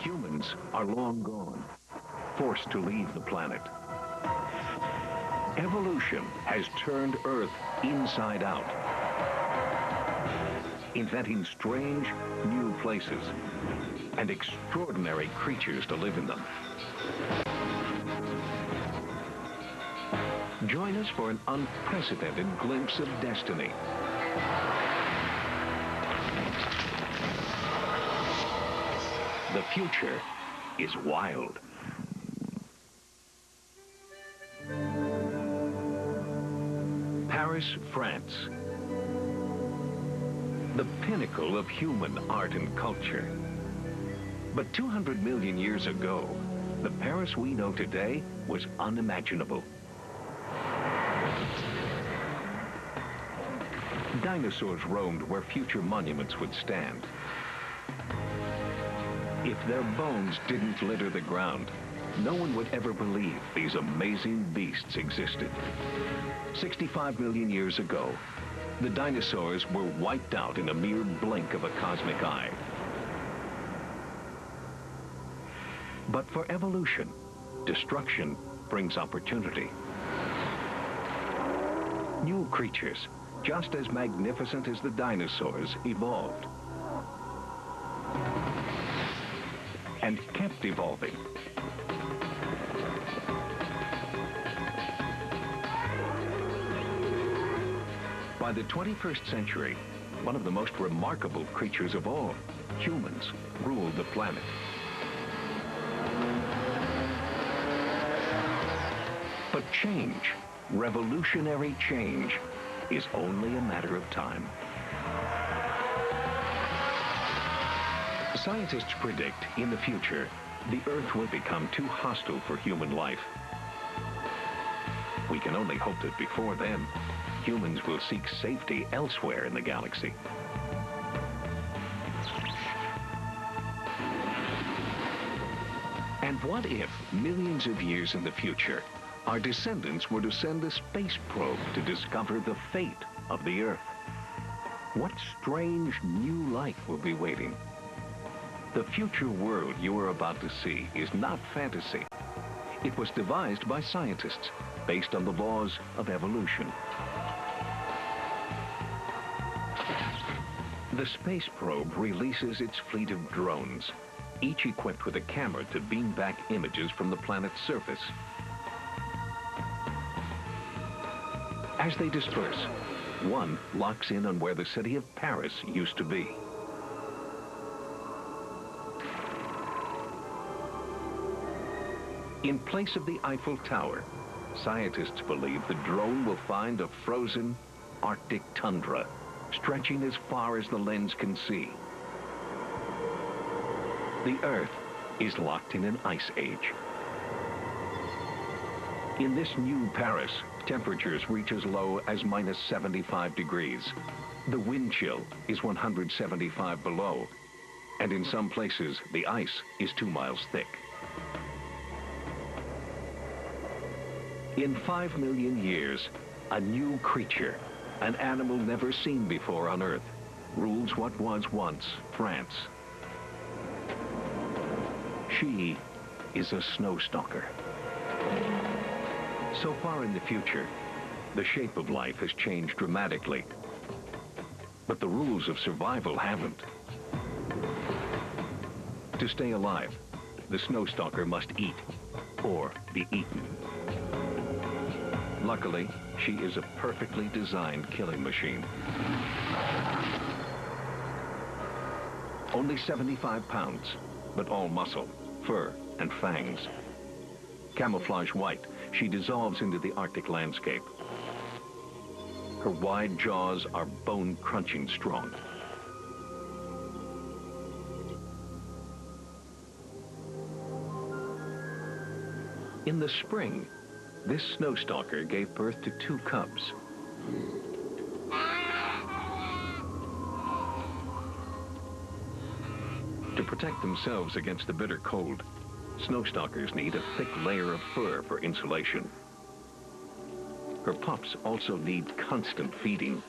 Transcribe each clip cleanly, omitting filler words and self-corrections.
Humans are long gone, forced to leave the planet. Evolution has turned Earth inside out, inventing strange new places and extraordinary creatures to live in them. Join us for an unprecedented glimpse of destiny. The future is wild. Paris, France. The pinnacle of human art and culture. But 200 million years ago, the Paris we know today was unimaginable. Dinosaurs roamed where future monuments would stand. If their bones didn't litter the ground, no one would ever believe these amazing beasts existed. 65 million years ago, the dinosaurs were wiped out in a mere blink of a cosmic eye. But for evolution, destruction brings opportunity. New creatures, just as magnificent as the dinosaurs, evolved. And kept evolving. By the 21st century, one of the most remarkable creatures of all, humans, ruled the planet. But change, revolutionary change, is only a matter of time. Scientists predict, in the future, the Earth will become too hostile for human life. We can only hope that before then, humans will seek safety elsewhere in the galaxy. And what if, millions of years in the future, our descendants were to send a space probe to discover the fate of the Earth? What strange new life will be waiting? The future world you are about to see is not fantasy. It was devised by scientists based on the laws of evolution. The space probe releases its fleet of drones, each equipped with a camera to beam back images from the planet's surface. As they disperse, one locks in on where the city of Paris used to be. In place of the Eiffel Tower, scientists believe the drone will find a frozen Arctic tundra, stretching as far as the lens can see. The Earth is locked in an ice age. In this new Paris, temperatures reach as low as minus 75 degrees. The wind chill is 175 below, and in some places, the ice is 2 miles thick. In 5 million years, a new creature, an animal never seen before on Earth, rules what was once France. She is a snow stalker. So far in the future, the shape of life has changed dramatically, but the rules of survival haven't. To stay alive, the snow stalker must eat or be eaten. Luckily, she is a perfectly designed killing machine. Only 75 pounds, but all muscle, fur, and fangs. Camouflage white, she dissolves into the Arctic landscape. Her wide jaws are bone-crunching strong. In the spring, this snow stalker gave birth to 2 cubs. To protect themselves against the bitter cold, snow stalkers need a thick layer of fur for insulation. Her pups also need constant feeding.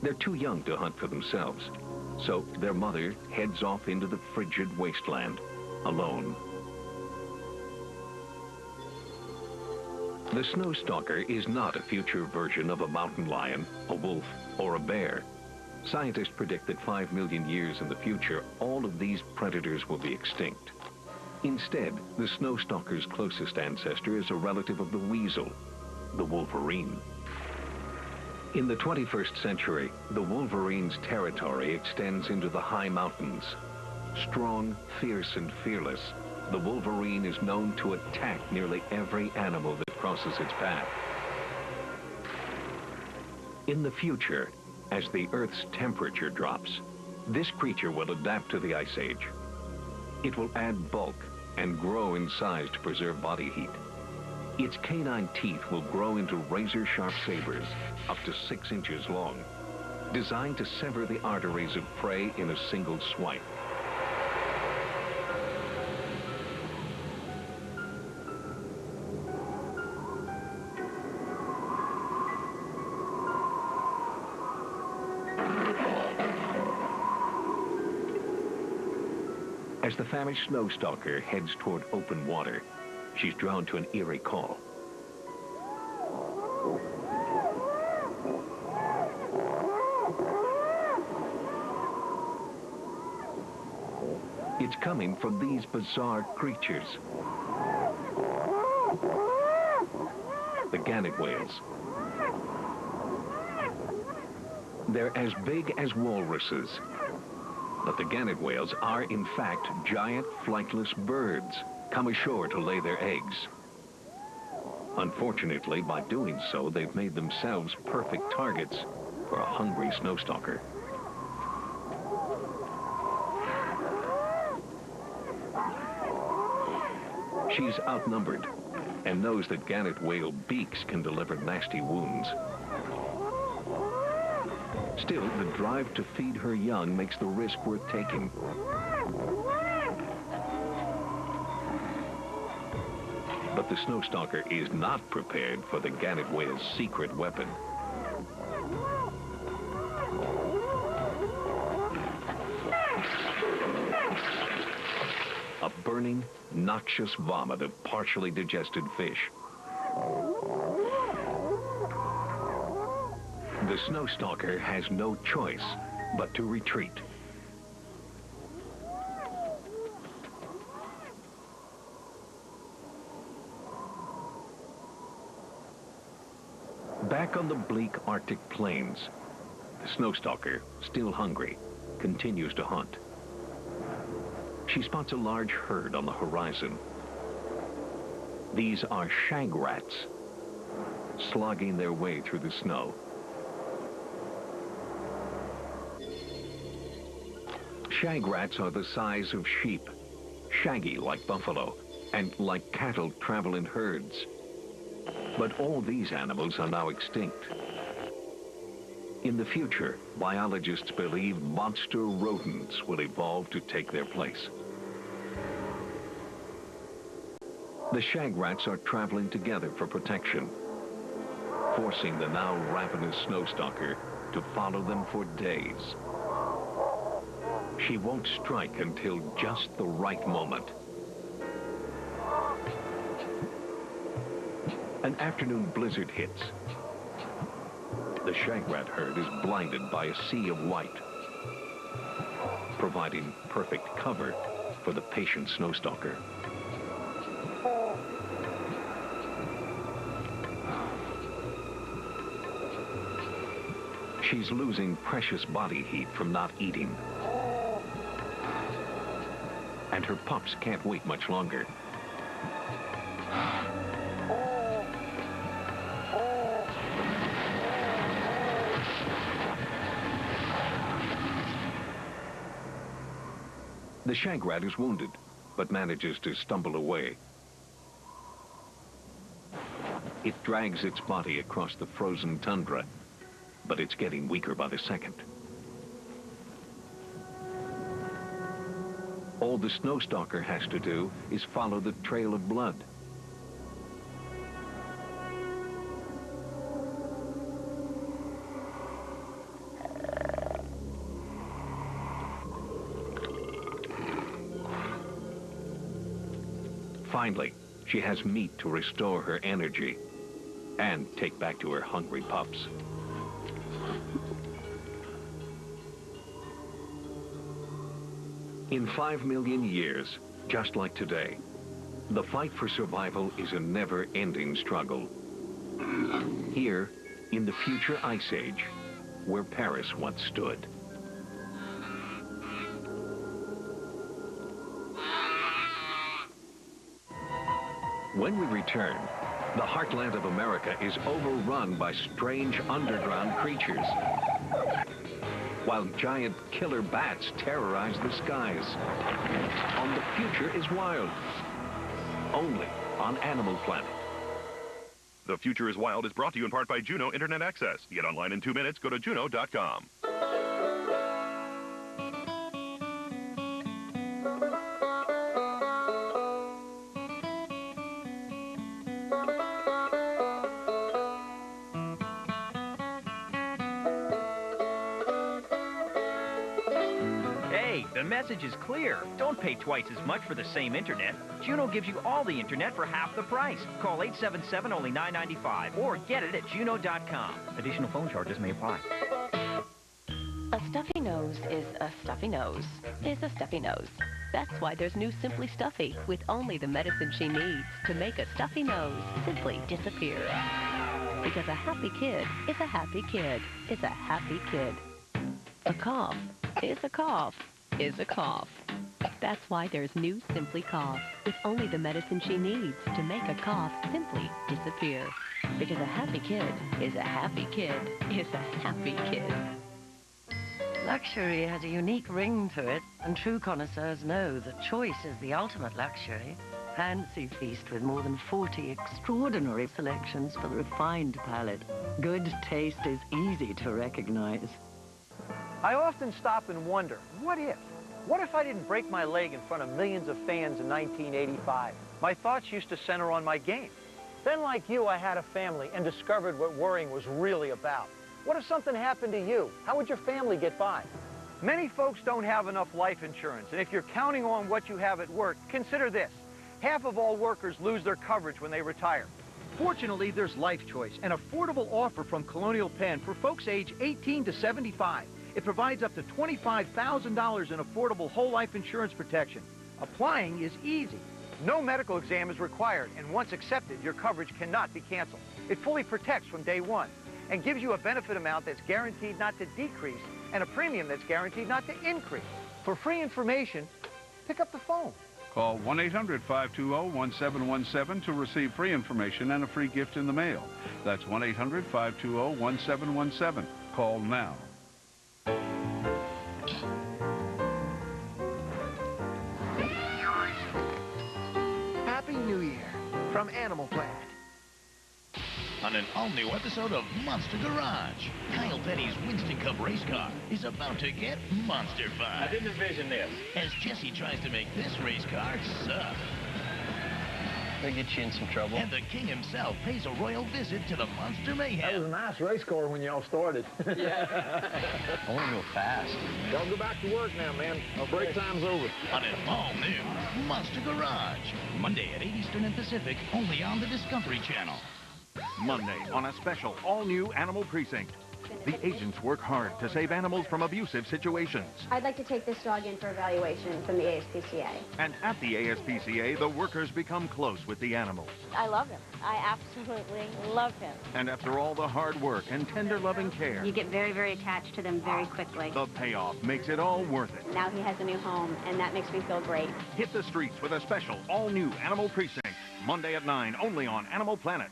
They're too young to hunt for themselves, So their mother heads off into the frigid wasteland, alone. The snow stalker is not a future version of a mountain lion, a wolf, or a bear. Scientists predict that 5 million years in the future, all of these predators will be extinct. Instead, the snow stalker's closest ancestor is a relative of the weasel, the wolverine. In the 21st century, the wolverine's territory extends into the high mountains. Strong, fierce, and fearless, the wolverine is known to attack nearly every animal that crosses its path. In the future, as the Earth's temperature drops, this creature will adapt to the Ice Age. It will add bulk and grow in size to preserve body heat. Its canine teeth will grow into razor-sharp sabers, up to 6 inches long, designed to sever the arteries of prey in a single swipe. As the famished snow stalker heads toward open water, she's drawn to an eerie call. It's coming from these bizarre creatures. The gannet whales. They're as big as walruses. But the gannet whales are, in fact, giant flightless birds come ashore to lay their eggs. Unfortunately, by doing so, they've made themselves perfect targets for a hungry snow stalker. She's outnumbered and knows that gannet whale beaks can deliver nasty wounds. Still, the drive to feed her young makes the risk worth taking. But the snow stalker is not prepared for the gannet whale's secret weapon. A burning, noxious vomit of partially digested fish. The snow stalker has no choice but to retreat. Back on the bleak Arctic plains, the snow stalker, still hungry, continues to hunt. She spots a large herd on the horizon. These are shag rats, slogging their way through the snow. Shag rats are the size of sheep, shaggy like buffalo, and like cattle travel in herds. But all these animals are now extinct. In the future, biologists believe monster rodents will evolve to take their place. The shag rats are traveling together for protection, forcing the now ravenous snow stalker to follow them for days. She won't strike until just the right moment. An afternoon blizzard hits. The shag rat herd is blinded by a sea of white, providing perfect cover for the patient snow stalker. She's losing precious body heat from not eating. And her pups can't wait much longer. The shag rat is wounded, but manages to stumble away. It drags its body across the frozen tundra, but it's getting weaker by the second. All the snow stalker has to do is follow the trail of blood. Finally, she has meat to restore her energy and take back to her hungry pups. In 5 million years, just like today, the fight for survival is a never-ending struggle. Here, in the future Ice Age, where Paris once stood. When we return, the heartland of America is overrun by strange underground creatures, while giant killer bats terrorize the skies. On The Future is Wild, only on Animal Planet. The Future is Wild is brought to you in part by Juno Internet Access. Get online in 2 minutes. Go to juno.com. The message is clear. Don't pay twice as much for the same internet. Juno gives you all the internet for half the price. Call 877 only $9.95 or get it at juno.com. Additional phone charges may apply. A stuffy nose is a stuffy nose is a stuffy nose. That's why there's new Simply Stuffy with only the medicine she needs to make a stuffy nose simply disappear. Because a happy kid is a happy kid is a happy kid. A cough is a cough is a cough. That's why there's new Simply Cough with only the medicine she needs to make a cough simply disappear. Because a happy kid is a happy kid is a happy kid. Luxury has a unique ring to it, and true connoisseurs know that choice is the ultimate luxury. Fancy feast with more than 40 extraordinary selections for the refined palate. Good taste is easy to recognize. I often stop and wonder, what if? What if I didn't break my leg in front of millions of fans in 1985? My thoughts used to center on my game. Then, like you, I had a family and discovered what worrying was really about. What if something happened to you? How would your family get by? Many folks don't have enough life insurance, and if you're counting on what you have at work, consider this. Half of all workers lose their coverage when they retire. Fortunately, there's Life Choice, an affordable offer from Colonial Penn for folks age 18 to 75. It provides up to $25,000 in affordable whole life insurance protection. Applying is easy. No medical exam is required, and once accepted, your coverage cannot be canceled. It fully protects from day one and gives you a benefit amount that's guaranteed not to decrease and a premium that's guaranteed not to increase. For free information, pick up the phone. Call 1-800-520-1717 to receive free information and a free gift in the mail. That's 1-800-520-1717. Call now. Happy New Year from Animal Planet. On an all-new episode of Monster Garage, Kyle Petty's Winston Cup race car is about to get monster-fied. I didn't envision this. As Jesse tries to make this race car suck. They get you in some trouble. And the king himself pays a royal visit to the Monster Mayhem. That was a nice race car when y'all started. Yeah. I want to go fast. Y'all go back to work now, man. Our break time's over. On an all-new Monster Garage. Monday at 8 Eastern and Pacific, only on the Discovery Channel. Monday on a special all-new Animal Precinct. The agents work hard to save animals from abusive situations. I'd like to take this dog in for evaluation from the ASPCA. And at the ASPCA, the workers become close with the animals. I love him. I absolutely love him. And after all the hard work and tender loving care, You get very, very attached to them very quickly. the payoff makes it all worth it. Now he has a new home, and that makes me feel great. Hit the streets with a special all-new Animal Precinct. Monday at 9, only on Animal Planet.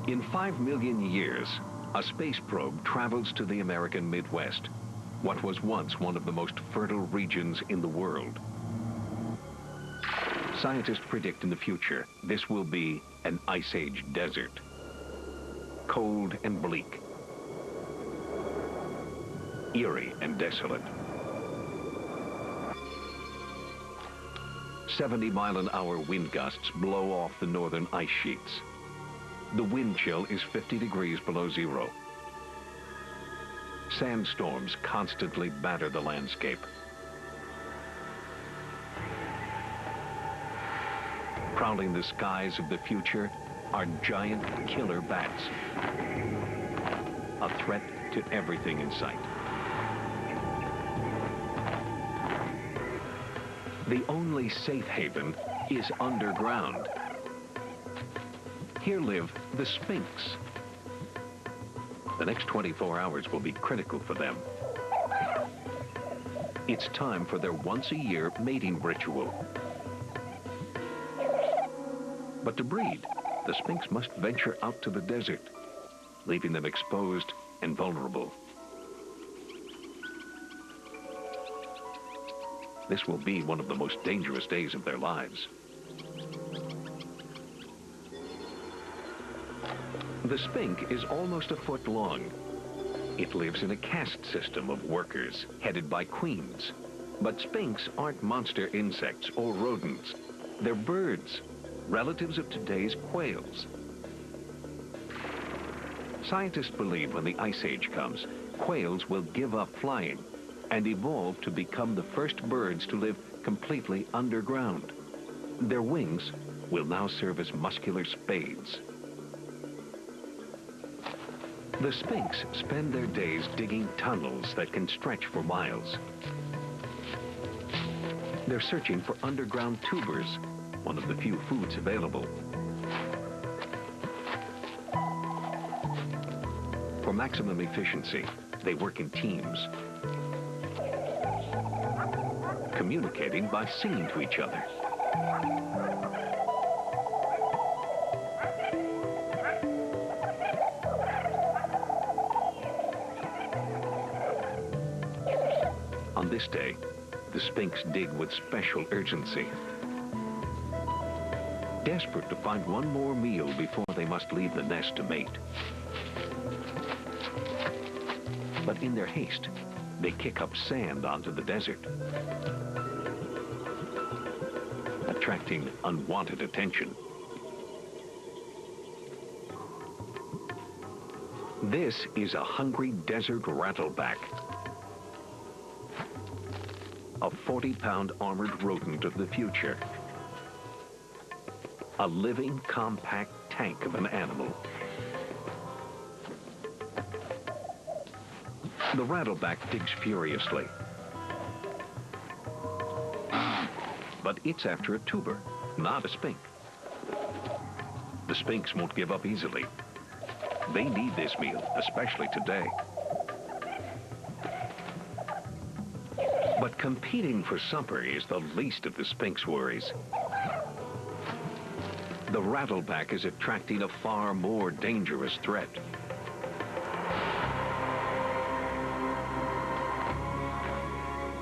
In 5 million years, a space probe travels to the American Midwest, what was once one of the most fertile regions in the world. Scientists predict in the future this will be an Ice Age desert. Cold and bleak. Eerie and desolate. 70-mile-an-hour wind gusts blow off the northern ice sheets. The wind chill is 50 degrees below zero. Sandstorms constantly batter the landscape. Prowling the skies of the future are giant killer bats, a threat to everything in sight. The only safe haven is underground. Here live the Sphinx. The next 24 hours will be critical for them. It's time for their once-a-year mating ritual. But to breed, the Sphinx must venture out to the desert, leaving them exposed and vulnerable. This will be one of the most dangerous days of their lives. The Sphinx is almost a foot long. It lives in a caste system of workers headed by queens. But Sphinx aren't monster insects or rodents. They're birds, relatives of today's quails. Scientists believe when the Ice Age comes, quails will give up flying and evolve to become the first birds to live completely underground. Their wings will now serve as muscular spades. The Sphinx spend their days digging tunnels that can stretch for miles. They're searching for underground tubers, one of the few foods available. For maximum efficiency, they work in teams, communicating by singing to each other. On this day, the Sphinx dig with special urgency. Desperate to find one more meal before they must leave the nest to mate. But in their haste, they kick up sand onto the desert, attracting unwanted attention. This is a hungry desert rattleback, a 40-pound armored rodent of the future. A living, compact tank of an animal. The rattleback digs furiously. But it's after a tuber, not a Sphinx. The Sphinx won't give up easily. They need this meal, especially today. But competing for supper is the least of the Sphinx worries. The rattleback is attracting a far more dangerous threat.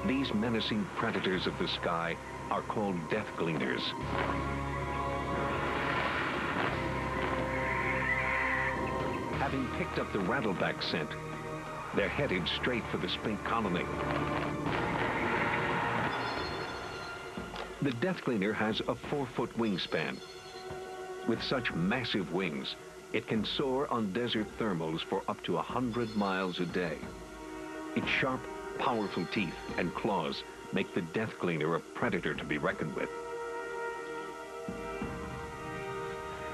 These menacing predators of the sky are called death gleaners. Having picked up the rattleback scent, they're headed straight for the Sphinx colony. The death gleaner has a 4-foot wingspan. With such massive wings, it can soar on desert thermals for up to 100 miles a day. Its sharp, powerful teeth and claws make the death gleaner a predator to be reckoned with.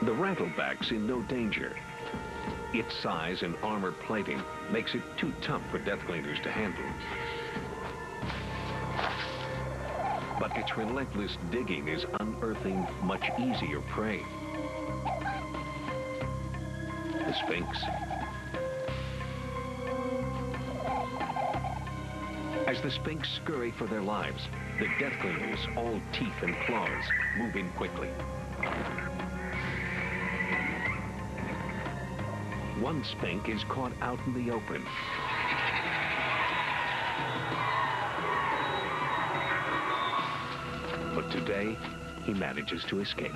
The rattleback's in no danger. Its size and armor plating makes it too tough for death gleaners to handle. But its relentless digging is unearthing much easier prey. The Sphinx. As the Sphinx scurry for their lives, the death gleaners, all teeth and claws, move in quickly. One Sphinx is caught out in the open. But today, he manages to escape.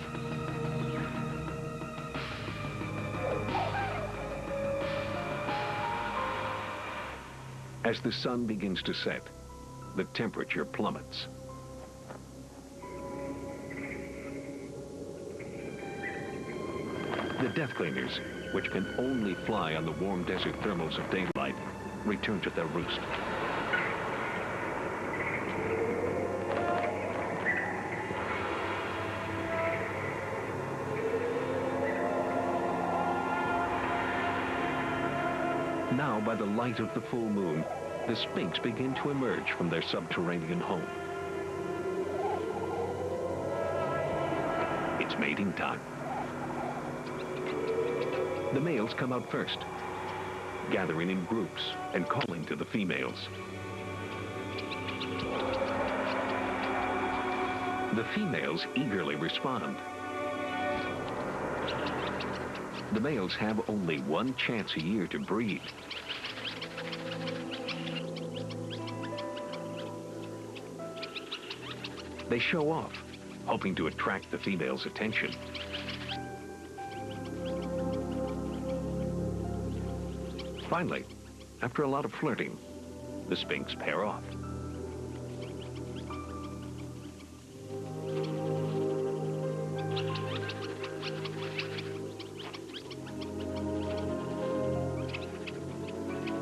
As the sun begins to set, the temperature plummets. The death gleaners, which can only fly on the warm desert thermals of daylight, return to their roost. Now, by the light of the full moon, the Sphinx begin to emerge from their subterranean home. It's mating time. The males come out first, gathering in groups and calling to the females. The females eagerly respond. The males have only one chance a year to breed. They show off, hoping to attract the female's attention. Finally, after a lot of flirting, the Sphinx pair off.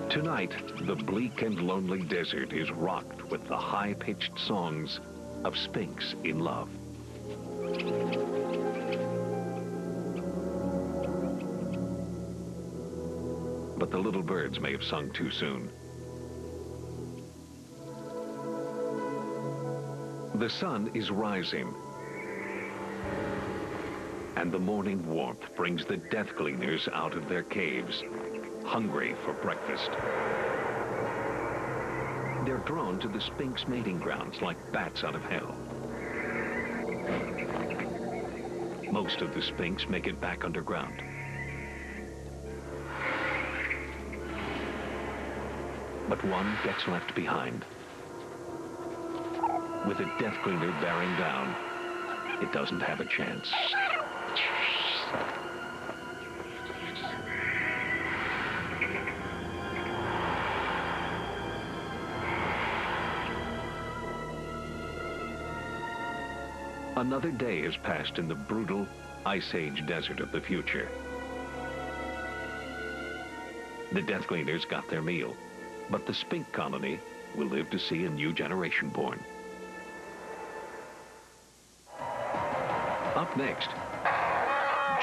Tonight, the bleak and lonely desert is rocked with the high-pitched songs of Sphinx in love. But the little birds may have sung too soon. The sun is rising, and the morning warmth brings the death gleaners out of their caves, hungry for breakfast. They're drawn to the Sphinx mating grounds like bats out of hell. Most of the Sphinx make it back underground. But one gets left behind. With a death gleaner bearing down, it doesn't have a chance. Another day has passed in the brutal Ice Age desert of the future. The death gleaners got their meal, but the Sphinx colony will live to see a new generation born. Up next,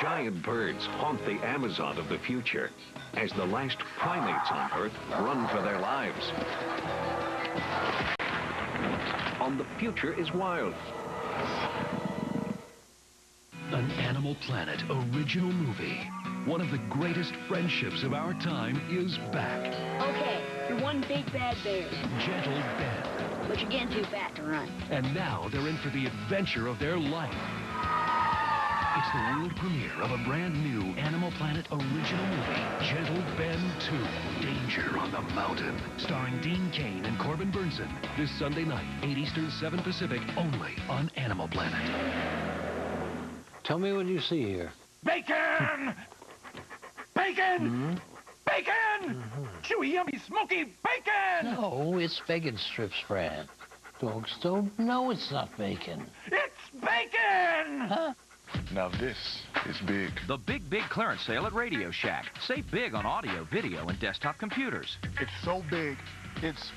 giant birds haunt the Amazon of the future as the last primates on Earth run for their lives. On The Future is Wild. An Animal Planet original movie. One of the greatest friendships of our time is back. Okay, you're one big bad bear. Gentle Ben. But you're getting too fat to run. And now they're in for the adventure of their life. It's the world premiere of a brand new Animal Planet original movie, Gentle Ben 2, Danger on the Mountain, starring Dean Cain and Corbin Burnson. This Sunday night, 8 Eastern, 7 Pacific, only on Animal Planet. Tell me what you see here. Bacon! Bacon! Bacon! Chewy, yummy, smoky bacon! No, it's bacon strips, Fran. Dogs don't know it's not bacon. It's bacon! Huh? Now this is big. The big clearance sale at Radio Shack. Save big on audio, video, and desktop computers. It's so big. It's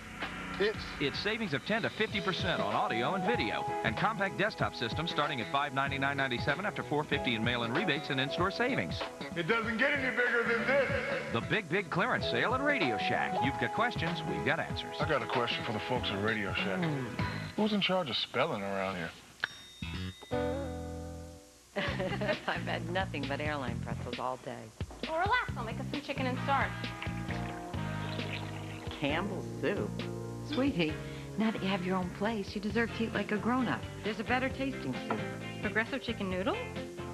savings of 10 to 50% on audio and video, and compact desktop systems starting at $599.97 after $450 in mail-in rebates and in-store savings. It doesn't get any bigger than this. The big clearance sale at Radio Shack. You've got questions, we've got answers. I got a question for the folks at Radio Shack. Who's in charge of spelling around here? I've had nothing but airline pretzels all day. Well, relax. I'll make us some chicken and starch. Campbell's soup. Sweetie, now that you have your own place, you deserve to eat like a grown-up. There's a better tasting soup. Progresso chicken noodle?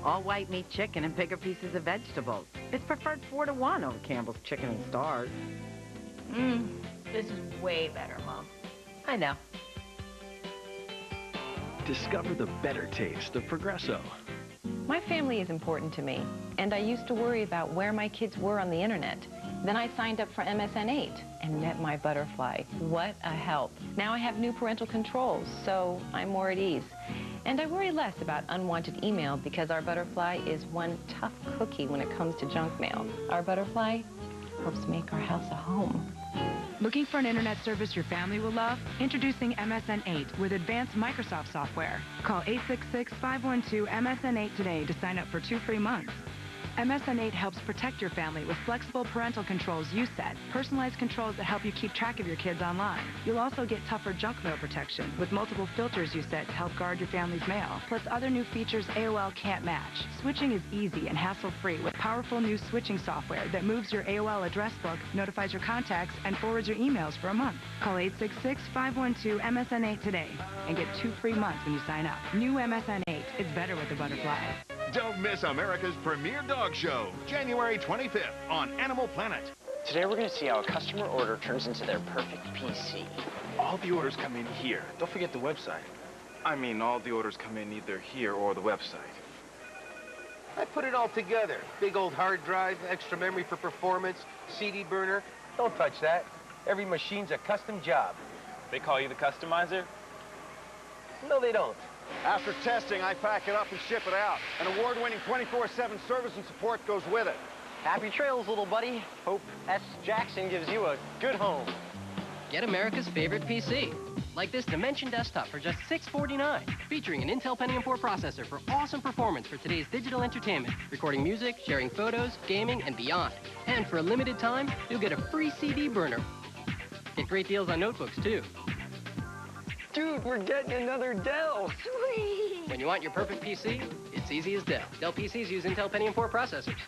All white meat chicken and bigger pieces of vegetables. It's preferred 4-to-1 over Campbell's chicken and stars. This is way better, Mom. I know. Discover the better taste of Progresso. My family is important to me, and I used to worry about where my kids were on the internet. Then I signed up for MSN8 and met my butterfly. What a help. Now I have new parental controls, so I'm more at ease. And I worry less about unwanted email because our butterfly is one tough cookie when it comes to junk mail. Our butterfly helps make our house a home. Looking for an internet service your family will love? Introducing MSN8 with advanced Microsoft software. Call 866-512-MSN8 today to sign up for 2 free months. MSN8 helps protect your family with flexible parental controls you set, personalized controls that help you keep track of your kids online. You'll also get tougher junk mail protection with multiple filters you set to help guard your family's mail, plus other new features AOL can't match. Switching is easy and hassle-free with powerful new switching software that moves your AOL address book, notifies your contacts, and forwards your emails for a month. Call 866-512-MSN8 today and get 2 free months when you sign up. New MSN8. It's better with the butterfly. Don't miss America's premier dog show, January 25th on Animal Planet. Today we're going to see how a customer order turns into their perfect PC. All the orders come in here. Don't forget the website. I mean, all the orders come in either here or the website. I put it all together. Big old hard drive, extra memory for performance, CD burner. Don't touch that. Every machine's a custom job. They call you the customizer? No, they don't. After testing, I pack it up and ship it out. An award-winning 24/7 service and support goes with it. Happy trails, little buddy. Hope S. Jackson gives you a good home. Get America's favorite PC. Like this Dimension desktop for just $649, featuring an Intel Pentium 4 processor for awesome performance for today's digital entertainment, recording music, sharing photos, gaming, and beyond. And for a limited time, you'll get a free CD burner. Get great deals on notebooks, too. Dude, we're getting another Dell. Sweet. When you want your perfect PC, it's easy as Dell. Dell PCs use Intel Pentium 4 processors.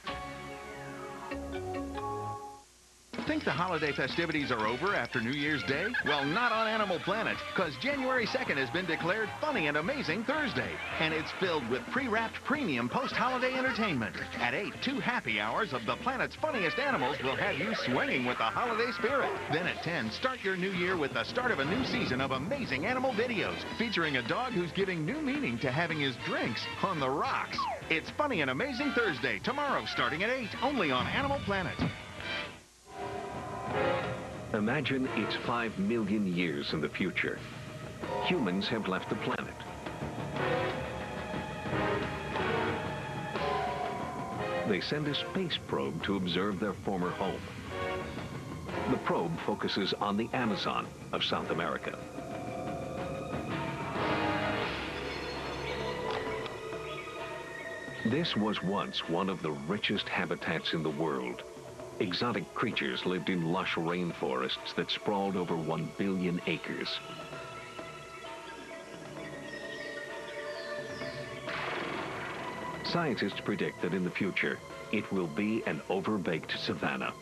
Think the holiday festivities are over after New Year's Day? Well, not on Animal Planet, because January 2nd has been declared Funny and Amazing Thursday. And it's filled with pre-wrapped premium post-holiday entertainment. At 8, 2 happy hours of the planet's funniest animals will have you swinging with the holiday spirit. Then at 10, start your new year with the start of a new season of amazing animal videos, featuring a dog who's giving new meaning to having his drinks on the rocks. It's Funny and Amazing Thursday, tomorrow starting at 8, only on Animal Planet. Imagine it's 5 million years in the future. Humans have left the planet. They send a space probe to observe their former home. The probe focuses on the Amazon of South America. This was once one of the richest habitats in the world. Exotic creatures lived in lush rainforests that sprawled over 1 billion acres. Scientists predict that in the future, it will be an overbaked savanna.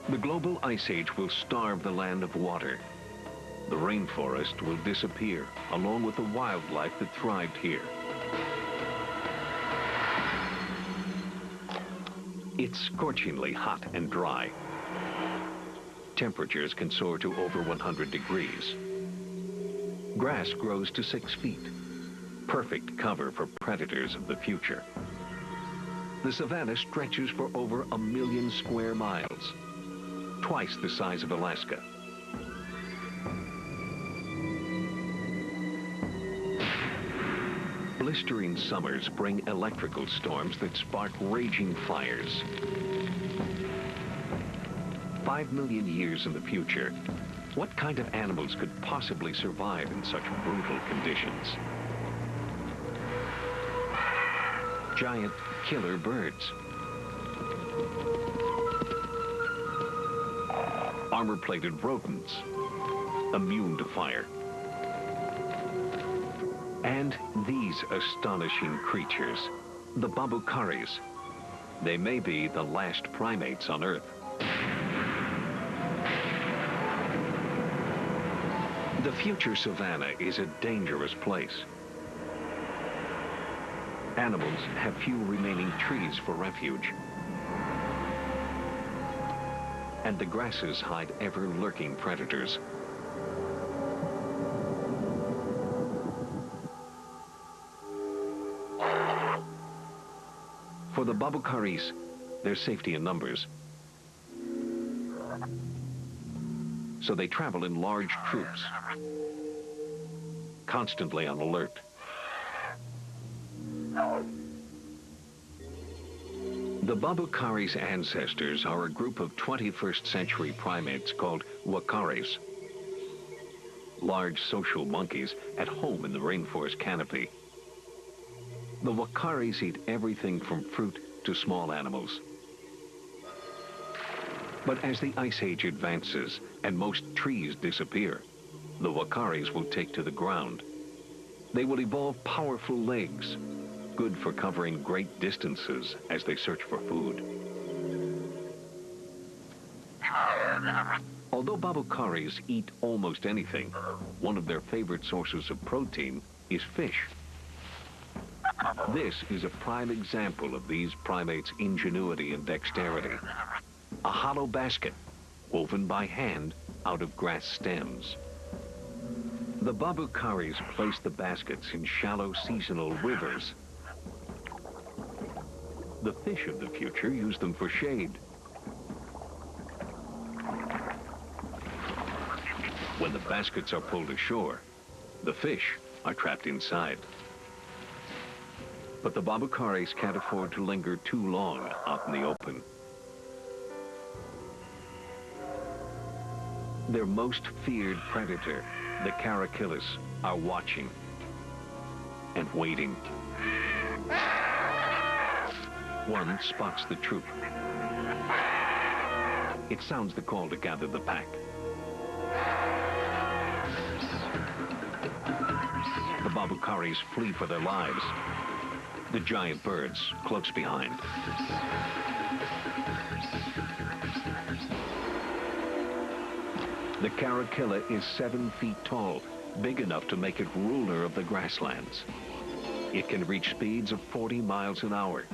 The global ice age will starve the land of water. The rainforest will disappear, along with the wildlife that thrived here. It's scorchingly hot and dry. Temperatures can soar to over 100 degrees. Grass grows to 6 feet. Perfect cover for predators of the future. The savanna stretches for over 1 million square miles, twice the size of Alaska. Blistering summers bring electrical storms that spark raging fires. 5 million years in the future, what kind of animals could possibly survive in such brutal conditions? Giant killer birds. Armor-plated rodents, immune to fire. And these astonishing creatures, the babucaris. They may be the last primates on Earth. The future savanna is a dangerous place. Animals have few remaining trees for refuge. And the grasses hide ever-lurking predators. For the babucaris, there's safety in numbers. So they travel in large troops, constantly on alert. The babucaris' ancestors are a group of 21st century primates called wakaris, large social monkeys at home in the rainforest canopy. The wakaris eat everything from fruit to small animals. But as the Ice Age advances and most trees disappear, the wakaris will take to the ground. They will evolve powerful legs, good for covering great distances as they search for food. Although babukaris eat almost anything, one of their favorite sources of protein is fish. This is a prime example of these primates' ingenuity and dexterity. A hollow basket, woven by hand out of grass stems. The babukaris place the baskets in shallow seasonal rivers. The fish of the future use them for shade. When the baskets are pulled ashore, the fish are trapped inside. But the babukaris can't afford to linger too long out in the open. Their most feared predator, the carakillas, are watching and waiting. One spots the troop. It sounds the call to gather the pack. The babukaris flee for their lives. The giant birds close behind. The carakilla is 7 feet tall, big enough to make it ruler of the grasslands. It can reach speeds of 40 miles an hour,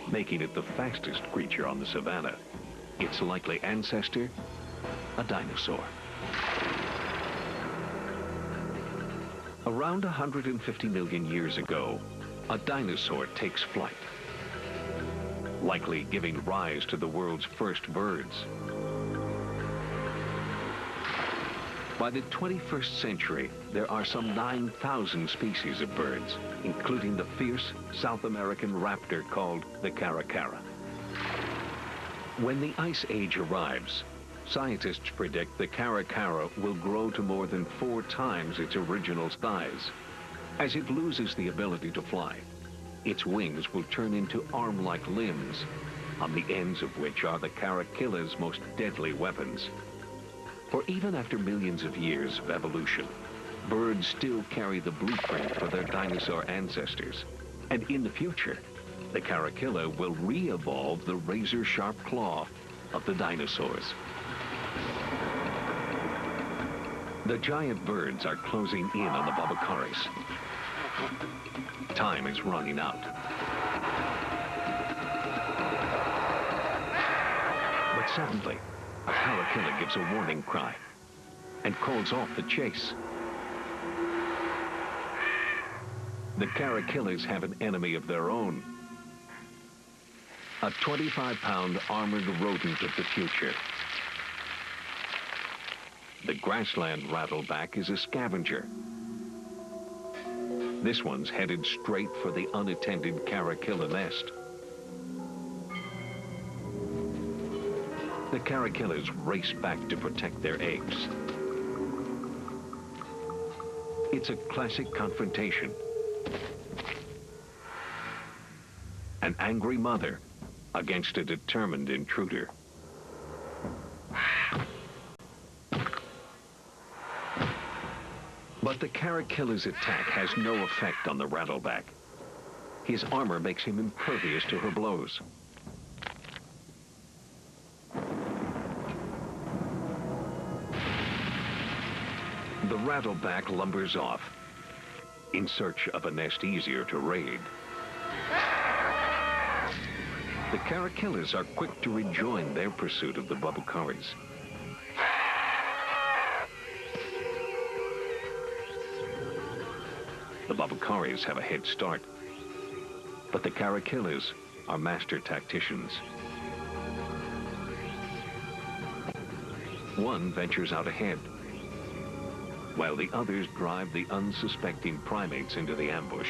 making it the fastest creature on the savannah. Its likely ancestor, a dinosaur. Around 150 million years ago, a dinosaur takes flight, likely giving rise to the world's first birds. By the 21st century, there are some 9,000 species of birds, including the fierce South American raptor called the caracara. When the Ice Age arrives, scientists predict the caracara will grow to more than 4 times its original size. As it loses the ability to fly, its wings will turn into arm-like limbs, on the ends of which are the carakilla's most deadly weapons. For even after millions of years of evolution, birds still carry the blueprint for their dinosaur ancestors. And in the future, the carakilla will re-evolve the razor-sharp claw of the dinosaurs. The giant birds are closing in on the babukaris. Time is running out. But suddenly, a carakilla gives a warning cry and calls off the chase. The carakillas have an enemy of their own. A 25-pound armored rodent of the future. The grassland rattleback is a scavenger. This one's headed straight for the unattended carakilla nest. The carakillas race back to protect their eggs. It's a classic confrontation. An angry mother against a determined intruder. But the carakilla's attack has no effect on the rattleback. His armor makes him impervious to her blows. The rattleback lumbers off, in search of a nest easier to raid. The carakillas are quick to rejoin their pursuit of the babukaris. The babukaris have a head start, but the carakillas are master tacticians. One ventures out ahead, while the others drive the unsuspecting primates into the ambush.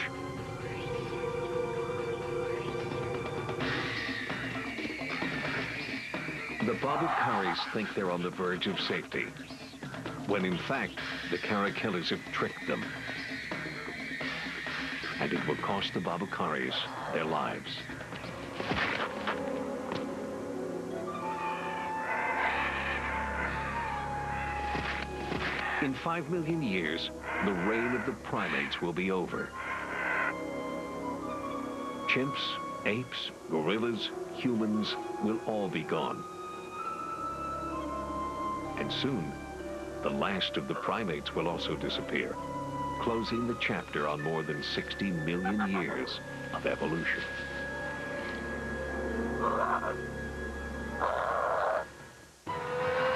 The babukaris think they're on the verge of safety, when in fact, the carakillas have tricked them. and it will cost the Babakaris their lives. In 5 million years, the reign of the primates will be over. Chimps, apes, gorillas, humans will all be gone. And soon, the last of the primates will also disappear, closing the chapter on more than 60 million years of evolution.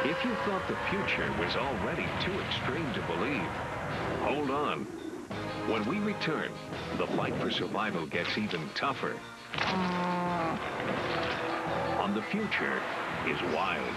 If you thought the future was already too extreme to believe, hold on. When we return, the fight for survival gets even tougher. On The Future is Wild.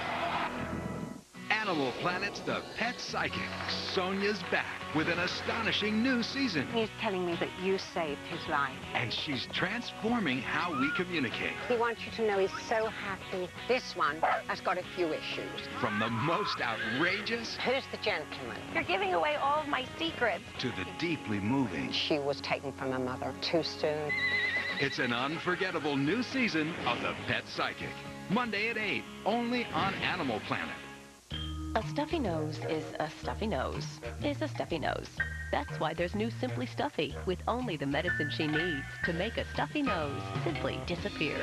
Animal Planet's The Pet Psychic. Sonia's back with an astonishing new season. He's telling me that you saved his life. And she's transforming how we communicate. He wants you to know he's so happy. This one has got a few issues. From the most outrageous... Who's the gentleman? You're giving away all of my secrets. ...to the deeply moving. She was taken from her mother too soon. It's an unforgettable new season of The Pet Psychic. Monday at 8, only on Animal Planet. A stuffy nose is a stuffy nose is a stuffy nose. That's why there's new Simply Stuffy with only the medicine she needs to make a stuffy nose simply disappear.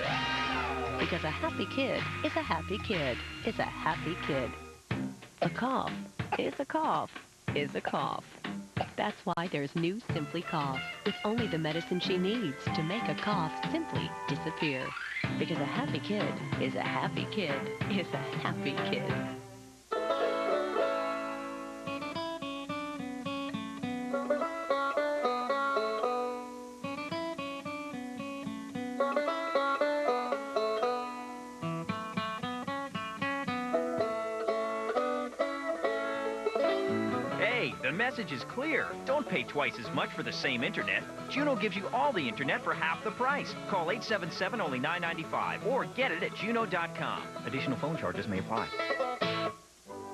Because a happy kid is a happy kid is a happy kid. A cough is a cough is a cough. That's why there's new Simply Cough with only the medicine she needs to make a cough simply disappear. Because a happy kid is a happy kid is a happy kid. The message is clear. Don't pay twice as much for the same internet. Juno gives you all the internet for half the price. Call 877 only $9.95 or get it at juno.com. Additional phone charges may apply.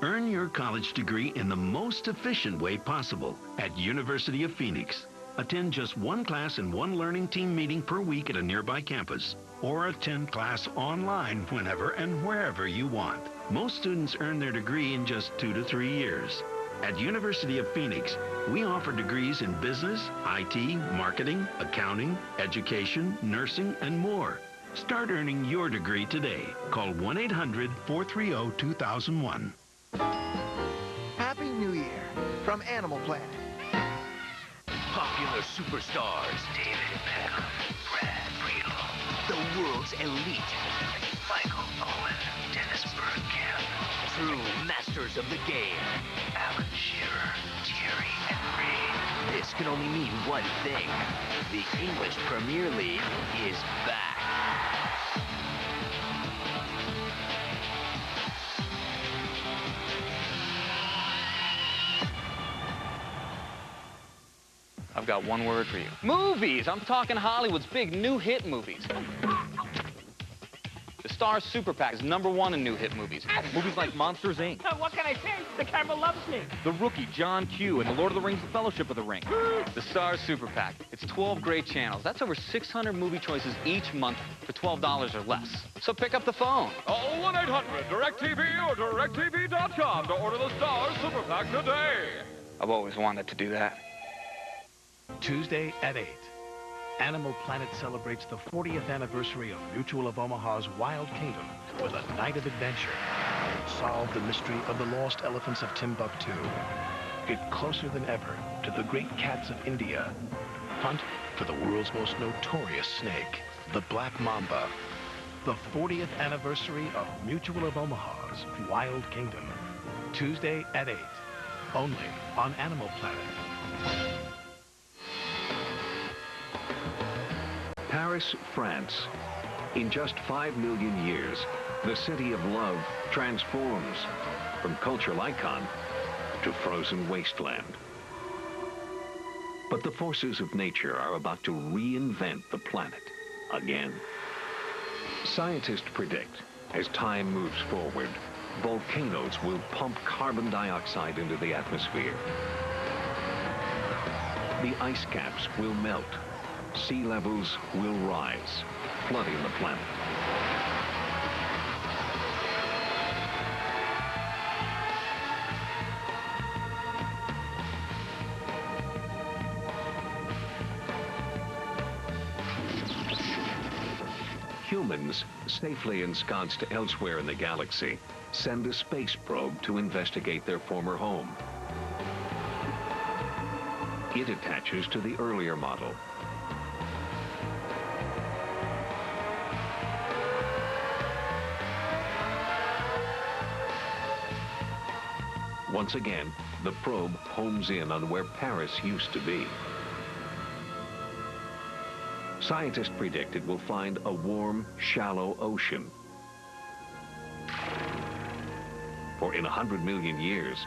Earn your college degree in the most efficient way possible at University of Phoenix. Attend just one class and one learning team meeting per week at a nearby campus, or attend class online whenever and wherever you want. Most students earn their degree in just 2 to 3 years. At University of Phoenix, we offer degrees in business, IT, marketing, accounting, education, nursing, and more. Start earning your degree today. Call 1-800-430-2001. Happy New Year from Animal Planet. Popular superstars. David Beckham, Brad Friedel. The world's elite. Michael Owen, Dennis Bergkamp. True masters of the game. Alan Shearer, Thierry Henry. This can only mean one thing. The English Premier League is back. I've got one word for you. Movies! I'm talking Hollywood's big new hit movies. The Stars Super PAC is #1 in new hit movies. Movies like Monsters, Inc. What can I say? The camera loves me. The Rookie, John Q, and The Lord of the Rings, The Fellowship of the Ring. The Stars Super PAC. It's 12 great channels. That's over 600 movie choices each month for $12 or less. So pick up the phone. Call 1-800-DIRECTV or DirecTV.com to order the Stars Super PAC today. I've always wanted to do that. Tuesday at 8. Animal Planet celebrates the 40th anniversary of Mutual of Omaha's Wild Kingdom with a night of adventure. Solve the mystery of the lost elephants of Timbuktu. Get closer than ever to the great cats of India. Hunt for the world's most notorious snake, the black mamba. The 40th anniversary of Mutual of Omaha's Wild Kingdom. Tuesday at 8. Only on Animal Planet. Paris, France. In just 5 million years, the city of love transforms from cultural icon to frozen wasteland. But the forces of nature are about to reinvent the planet again. Scientists predict, as time moves forward, volcanoes will pump carbon dioxide into the atmosphere. The ice caps will melt, sea levels will rise, flooding the planet. Humans, safely ensconced elsewhere in the galaxy, send a space probe to investigate their former home. It attaches to the earlier model. Once again, the probe homes in on where Paris used to be. Scientists predict it will find a warm, shallow ocean. For in 100 million years,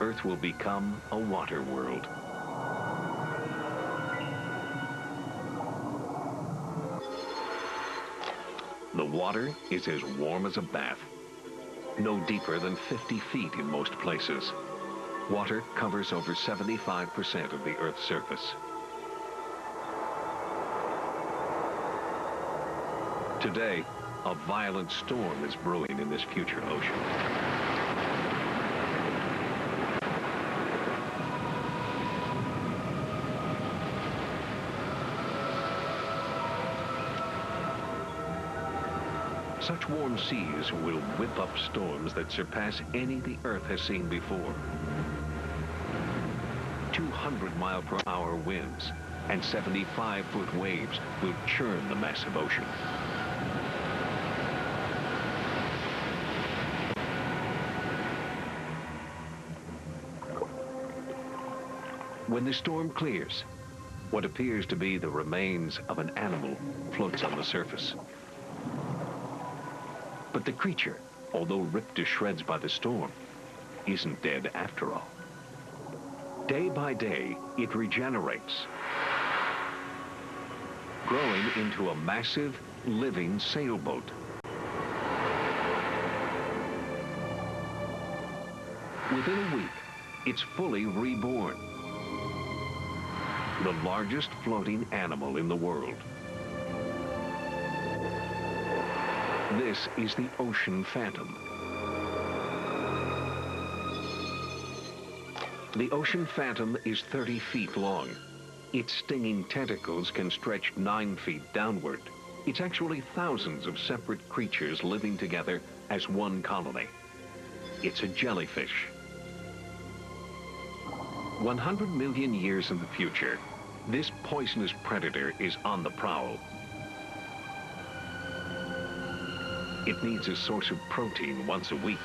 Earth will become a water world. The water is as warm as a bath, no deeper than 50 feet in most places. Water covers over 75% of the Earth's surface. Today, a violent storm is brewing in this future ocean. Such warm seas will whip up storms that surpass any the Earth has seen before. 200-mile-per-hour winds and 75-foot waves will churn the massive ocean. When the storm clears, what appears to be the remains of an animal floats on the surface. But the creature, although ripped to shreds by the storm, isn't dead after all. Day by day, it regenerates, growing into a massive, living sailboat. Within a week, it's fully reborn. The largest floating animal in the world. This is the ocean phantom. The ocean phantom is 30 feet long. Its stinging tentacles can stretch 9 feet downward. It's actually thousands of separate creatures living together as one colony. It's a jellyfish. 100 million years in the future, this poisonous predator is on the prowl. It needs a source of protein once a week.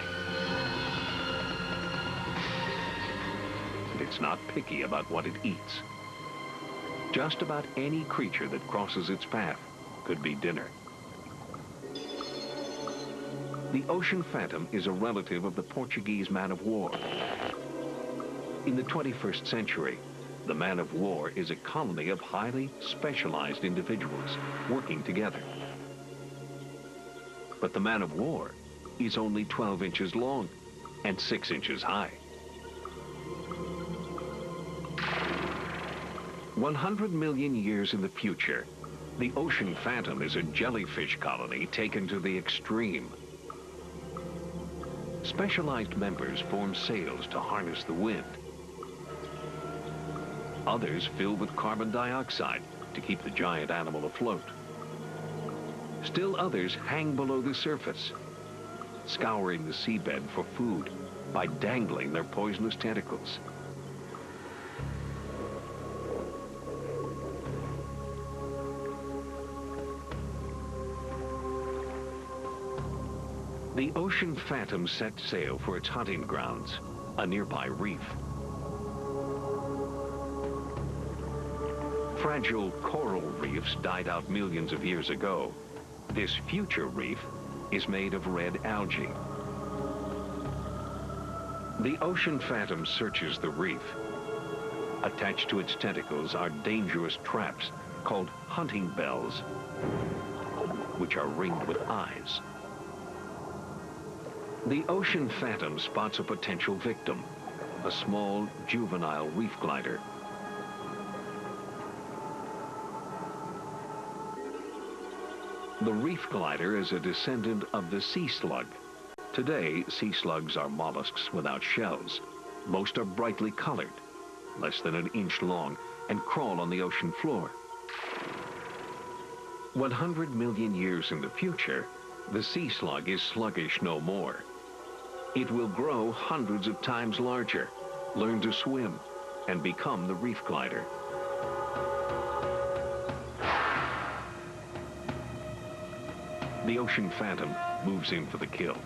And it's not picky about what it eats. Just about any creature that crosses its path could be dinner. The ocean phantom is a relative of the Portuguese man-of-war. In the 21st century, the man-of-war is a colony of highly specialized individuals working together. But the man-of-war is only 12 inches long and 6 inches high. 100 million years in the future, the ocean phantom is a jellyfish colony taken to the extreme. Specialized members form sails to harness the wind. Others fill with carbon dioxide to keep the giant animal afloat. Still others hang below the surface, scouring the seabed for food by dangling their poisonous tentacles. The ocean phantom set sail for its hunting grounds, a nearby reef. Fragile coral reefs died out millions of years ago. This future reef is made of red algae. The ocean phantom searches the reef. Attached to its tentacles are dangerous traps called hunting bells, which are ringed with eyes. The ocean phantom spots a potential victim, a small juvenile reef glider. The reef glider is a descendant of the sea slug. Today, sea slugs are mollusks without shells. Most are brightly colored, less than an inch long, and crawl on the ocean floor. 100 million years in the future, the sea slug is sluggish no more. It will grow hundreds of times larger, learn to swim, and become the reef glider. The ocean phantom moves in for the kill.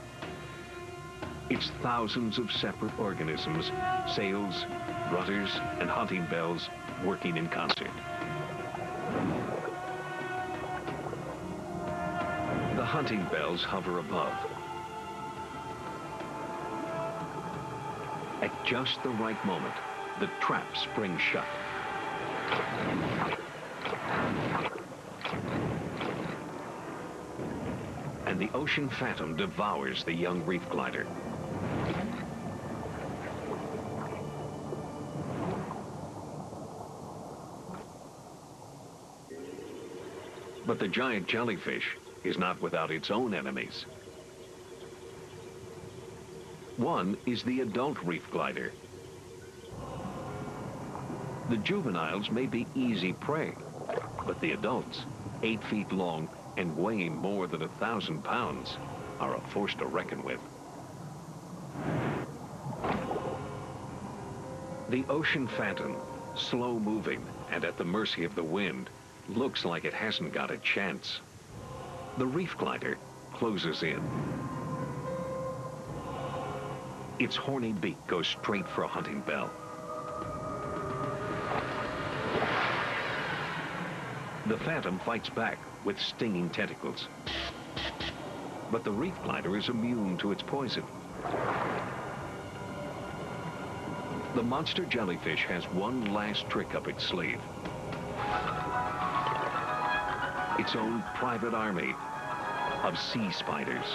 It's thousands of separate organisms, sails, rudders, and hunting bells working in concert. The hunting bells hover above. At just the right moment, the trap springs shut. And the ocean phantom devours the young reef glider. But the giant jellyfish is not without its own enemies. One is the adult reef glider. The juveniles may be easy prey, but the adults, 8 feet long and weighing more than 1,000 pounds, are a force to reckon with. The ocean phantom, slow moving and at the mercy of the wind, looks like it hasn't got a chance. The reef glider closes in. Its horny beak goes straight for a hunting bell. The phantom fights back with stinging tentacles. But the reef glider is immune to its poison. The monster jellyfish has one last trick up its sleeve. Its own private army of sea spiders.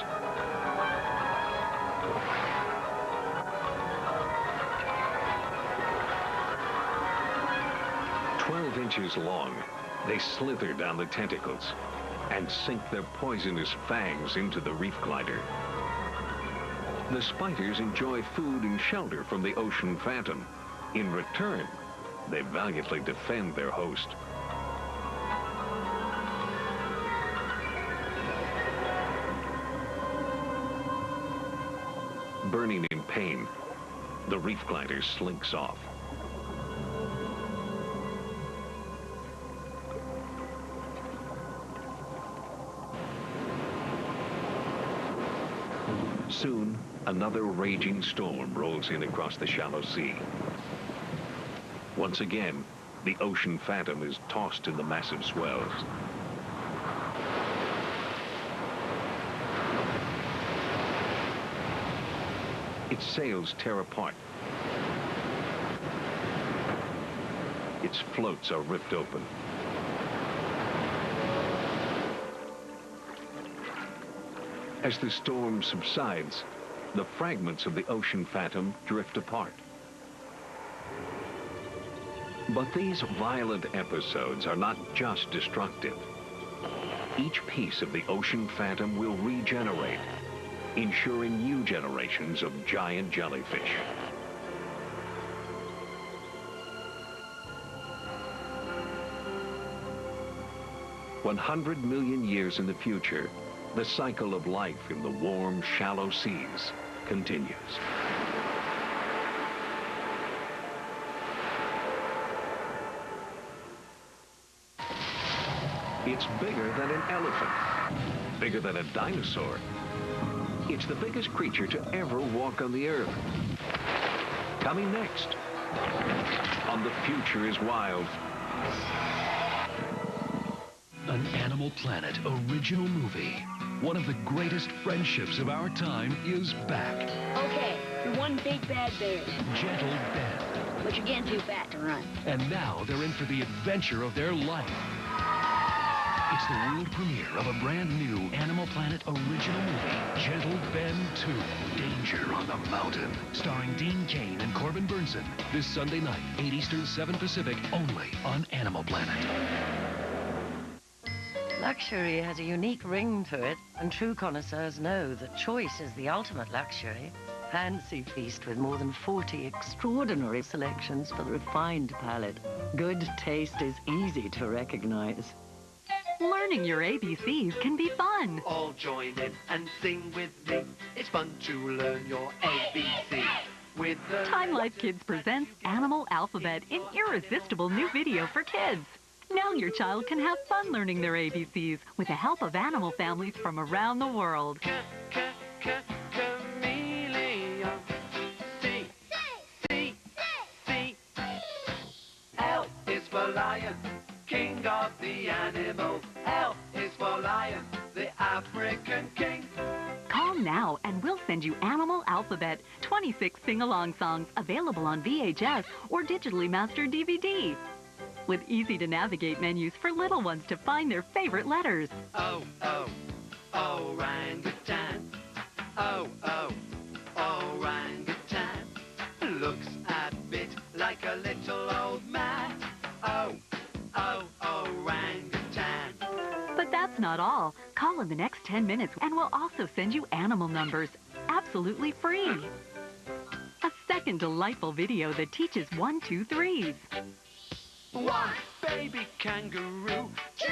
"12 inches long, they slither down the tentacles and sink their poisonous fangs into the reef glider. The spiders enjoy food and shelter from the ocean phantom. In return, they valiantly defend their host. Burning in pain, the reef glider slinks off. Soon, another raging storm rolls in across the shallow sea. Once again, the ocean phantom is tossed in the massive swells. Its sails tear apart. Its floats are ripped open. As the storm subsides, the fragments of the ocean phantom drift apart. But these violent episodes are not just destructive. Each piece of the ocean phantom will regenerate, ensuring new generations of giant jellyfish. "100 million years in the future, the cycle of life in the warm, shallow seas continues." It's bigger than an elephant, bigger than a dinosaur. It's the biggest creature to ever walk on the earth. Coming next on The Future is Wild. An Animal Planet original movie. One of the greatest friendships of our time is back. Okay, you're one big bad bear. Gentle Ben. But you're getting too fat to run. And now they're in for the adventure of their life. It's the world premiere of a brand new Animal Planet original movie, Gentle Ben 2, Danger on the Mountain, starring Dean Cain and Corbin Burnson. This Sunday night, 8 Eastern, 7 Pacific, only on Animal Planet. Luxury has a unique ring to it, and true connoisseurs know that choice is the ultimate luxury. Fancy feast with more than 40 extraordinary selections for the refined palate. Good taste is easy to recognize. Learning your ABCs can be fun. All join in and sing with me. It's fun to learn your ABC. With the Time Life Kids presents Animal Alphabet, an irresistible new video for kids. Now your child can have fun learning their ABCs with the help of animal families from around the world. chameleon. C, C, C. L is for lion, king of the animals. L is for lion, the African king. Call now and we'll send you Animal Alphabet, 26 sing-along songs available on VHS or digitally mastered DVD. With easy-to-navigate menus for little ones to find their favorite letters. Oh, oh, orangutan. Oh, oh, orangutan. Looks a bit like a little old man. Oh, oh, orangutan. But that's not all. Call in the next 10 minutes and we'll also send you animal numbers, absolutely free. A second delightful video that teaches 1, 2, 3s. 1, baby kangaroo. 2,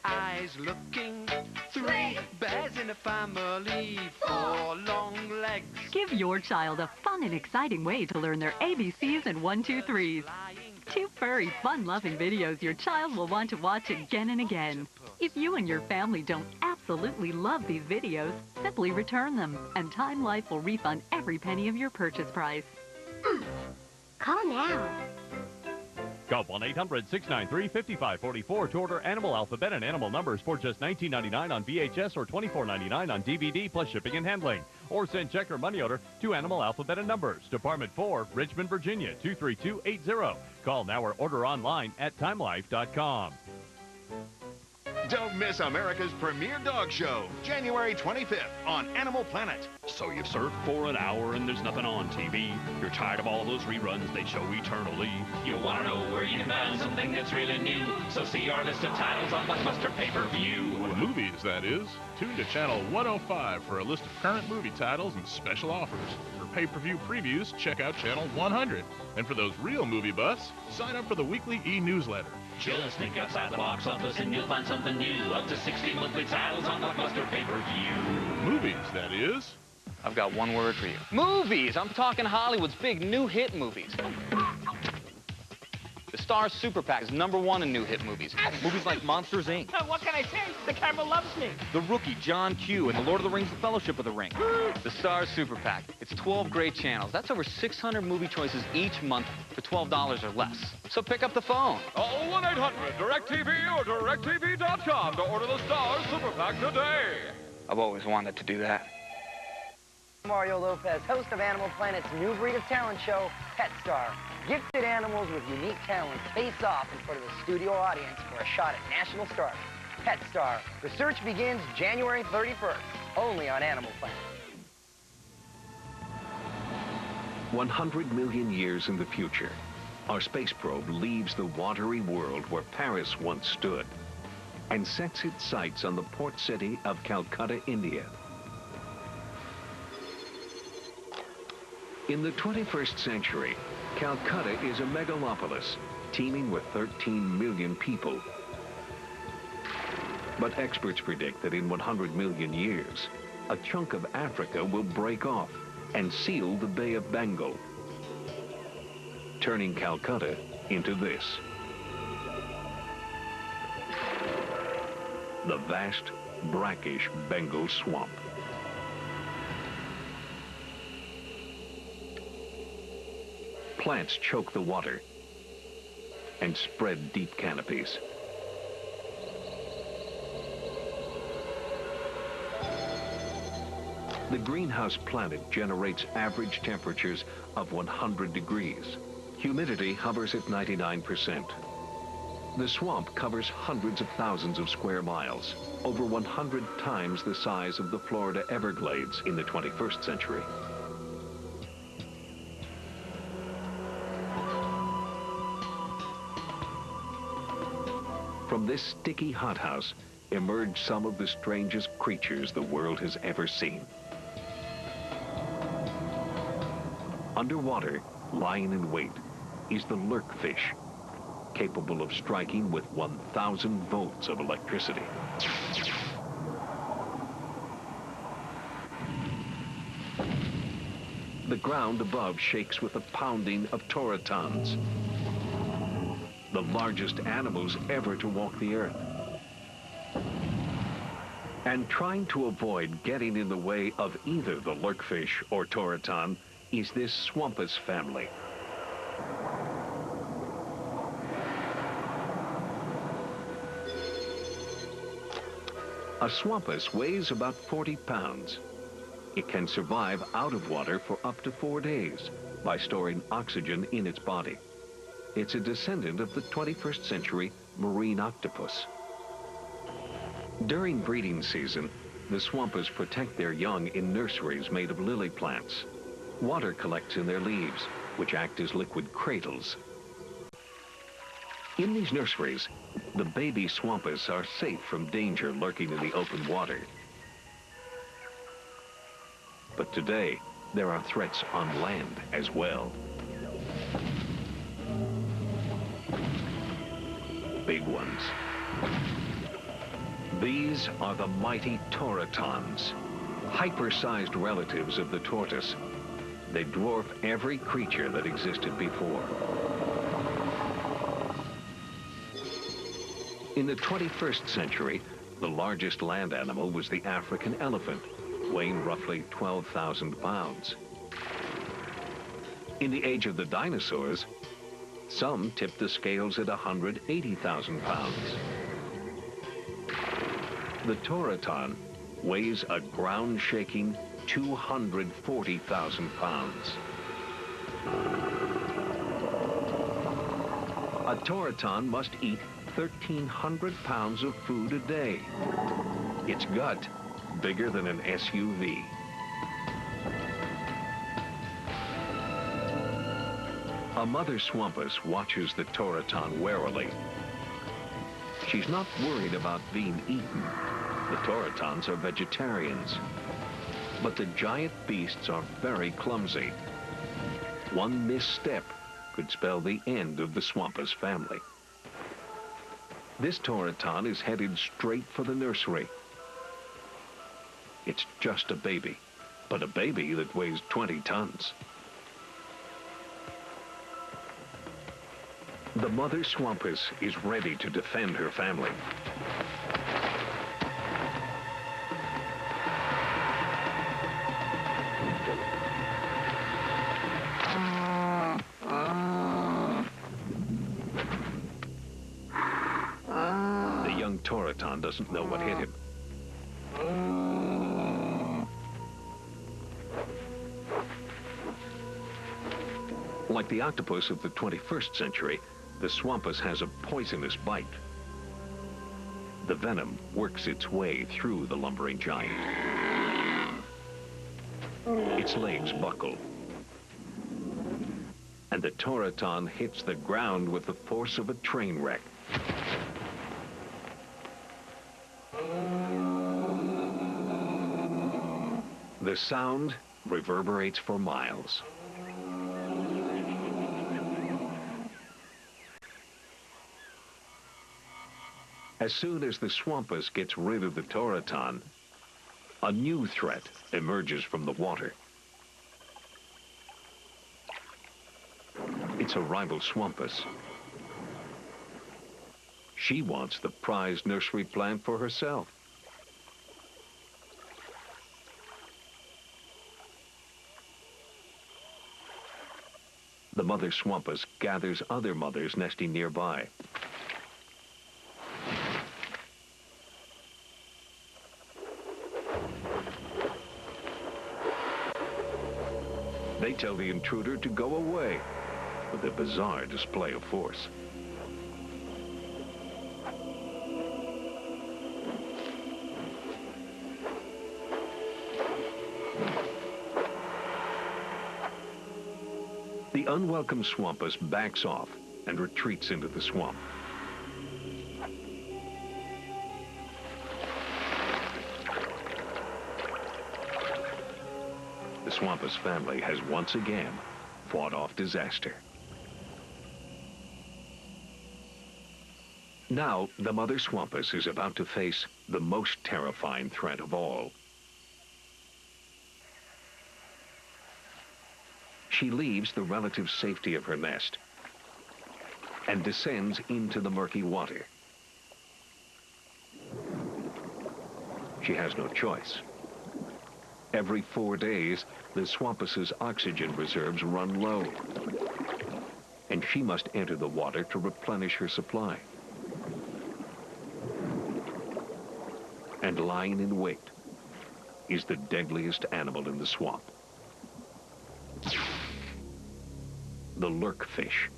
eyes looking. 3, bears in a family. 4, long legs. Give your child a fun and exciting way to learn their ABCs and 1, 2, 3s. 2 furry, fun-loving videos your child will want to watch again and again. If you and your family don't absolutely love these videos, simply return them, and Time Life will refund every penny of your purchase price. Call now. Call 1-800-693-5544 to order Animal Alphabet and Animal Numbers for just $19.99 on VHS or $24.99 on DVD plus shipping and handling. Or send check or money order to Animal Alphabet and Numbers, Department 4, Richmond, Virginia, 23280. Call now or order online at timelife.com. Don't miss America's premier dog show, January 25th on Animal Planet. So you surf for an hour and there's nothing on TV. You're tired of all those reruns they show eternally. You want to know where you can find something that's really new. So see our list of titles on Blockbuster pay-per-view. Movies, that is. Tune to Channel 105 for a list of current movie titles and special offers. For pay-per-view previews, check out Channel 100. And for those real movie buffs, sign up for the weekly e-newsletter. Just think outside the box office and you'll find something new. Up to 60 monthly titles on Blockbuster pay-per-view. Movies, that is. I've got one word for you. Movies! I'm talking Hollywood's big new hit movies. The Star Super Pack is #1 in new hit movies. Movies like Monsters, Inc. What can I say? The camera loves me. The Rookie, John Q, and The Lord of the Rings, The Fellowship of the Ring. The Star Super Pack. It's 12 great channels. That's over 600 movie choices each month for $12 or less. So pick up the phone. Call 1-800-DIRECTV or DirecTV.com to order the Star Super Pack today. I've always wanted to do that. Mario Lopez, host of Animal Planet's new breed of talent show, Pet Star. Gifted animals with unique talents face off in front of a studio audience for a shot at national stardom. Pet Star. Research begins January 31st, only on Animal Planet. 100 million years in the future, our space probe leaves the watery world where Paris once stood and sets its sights on the port city of Calcutta, India. In the 21st century, Calcutta is a megalopolis, teeming with 13 million people. But experts predict that in 100 million years, a chunk of Africa will break off and seal the Bay of Bengal, turning Calcutta into this. The vast, brackish Bengal swamp. Plants choke the water and spread deep canopies. The greenhouse planet generates average temperatures of 100 degrees. Humidity hovers at 99%. The swamp covers hundreds of thousands of square miles, over 100 times the size of the Florida Everglades in the 21st century. From this sticky hothouse, emerge some of the strangest creatures the world has ever seen. Underwater, lying in wait, is the lurkfish, capable of striking with 1,000 volts of electricity. The ground above shakes with the pounding of tauretons, the largest animals ever to walk the earth. And trying to avoid getting in the way of either the lurkfish or taureton is this swampus family. A swampus weighs about 40 pounds. It can survive out of water for up to 4 days by storing oxygen in its body. It's a descendant of the 21st century marine octopus. During breeding season, the swampus protect their young in nurseries made of lily plants. Water collects in their leaves, which act as liquid cradles. In these nurseries, the baby swampus are safe from danger lurking in the open water. But today, there are threats on land as well. Big ones. These are the mighty tauretons, hyper-sized relatives of the tortoise. They dwarf every creature that existed before. In the 21st century, the largest land animal was the African elephant, weighing roughly 12,000 pounds. In the age of the dinosaurs, some tipped the scales at 180,000 pounds. The taureton weighs a ground-shaking 240,000 pounds. A taureton must eat 1,300 pounds of food a day. Its gut, bigger than an SUV. A mother swampus watches the taureton warily. She's not worried about being eaten. The tauretons are vegetarians. But the giant beasts are very clumsy. One misstep could spell the end of the swampus family. This taureton is headed straight for the nursery. It's just a baby, but a baby that weighs 20 tons. The mother swampus is ready to defend her family. The young taureton doesn't know what hit him. Like the octopus of the 21st century, the swampus has a poisonous bite. The venom works its way through the lumbering giant. Its legs buckle, and the taureton hits the ground with the force of a train wreck. The sound reverberates for miles. As soon as the swampus gets rid of the taureton, a new threat emerges from the water. It's a rival swampus. She wants the prized nursery plant for herself. The mother swampus gathers other mothers nesting nearby. They tell the intruder to go away with a bizarre display of force. The unwelcome swampus backs off and retreats into the swamp. the Swampus family has once again fought off disaster. Now, the mother Swampus is about to face the most terrifying threat of all. She leaves the relative safety of her nest and descends into the murky water. She has no choice. Every 4 days, the Swampus's oxygen reserves run low, and she must enter the water to replenish her supply. And lying in wait is the deadliest animal in the swamp. The lurkfish.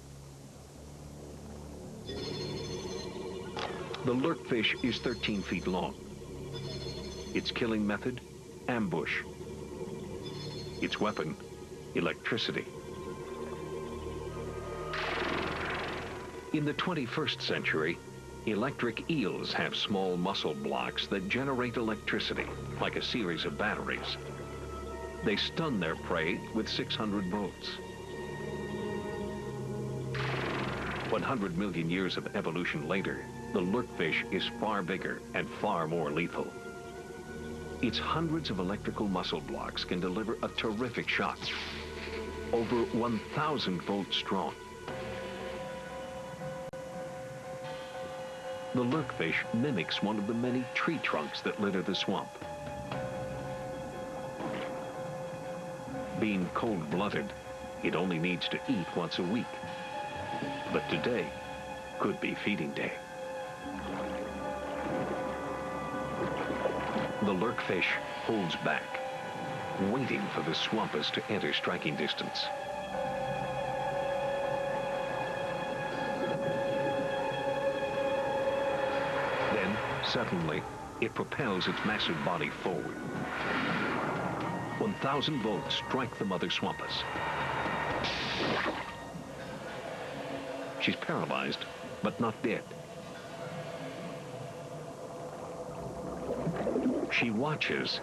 The lurkfish is 13 feet long. Its killing method, ambush. Its weapon, electricity. In the 21st century, electric eels have small muscle blocks that generate electricity, like a series of batteries. They stun their prey with 600 volts. 100 million years of evolution later, the lurkfish is far bigger and far more lethal. Its hundreds of electrical muscle blocks can deliver a terrific shock, over 1,000 volts strong. The lurkfish mimics one of the many tree trunks that litter the swamp. Being cold-blooded, it only needs to eat once a week. But today could be feeding day. The lurkfish holds back, waiting for the Swampus to enter striking distance. Then, suddenly, it propels its massive body forward. 1,000 volts strike the mother Swampus. She's paralyzed, but not dead. She watches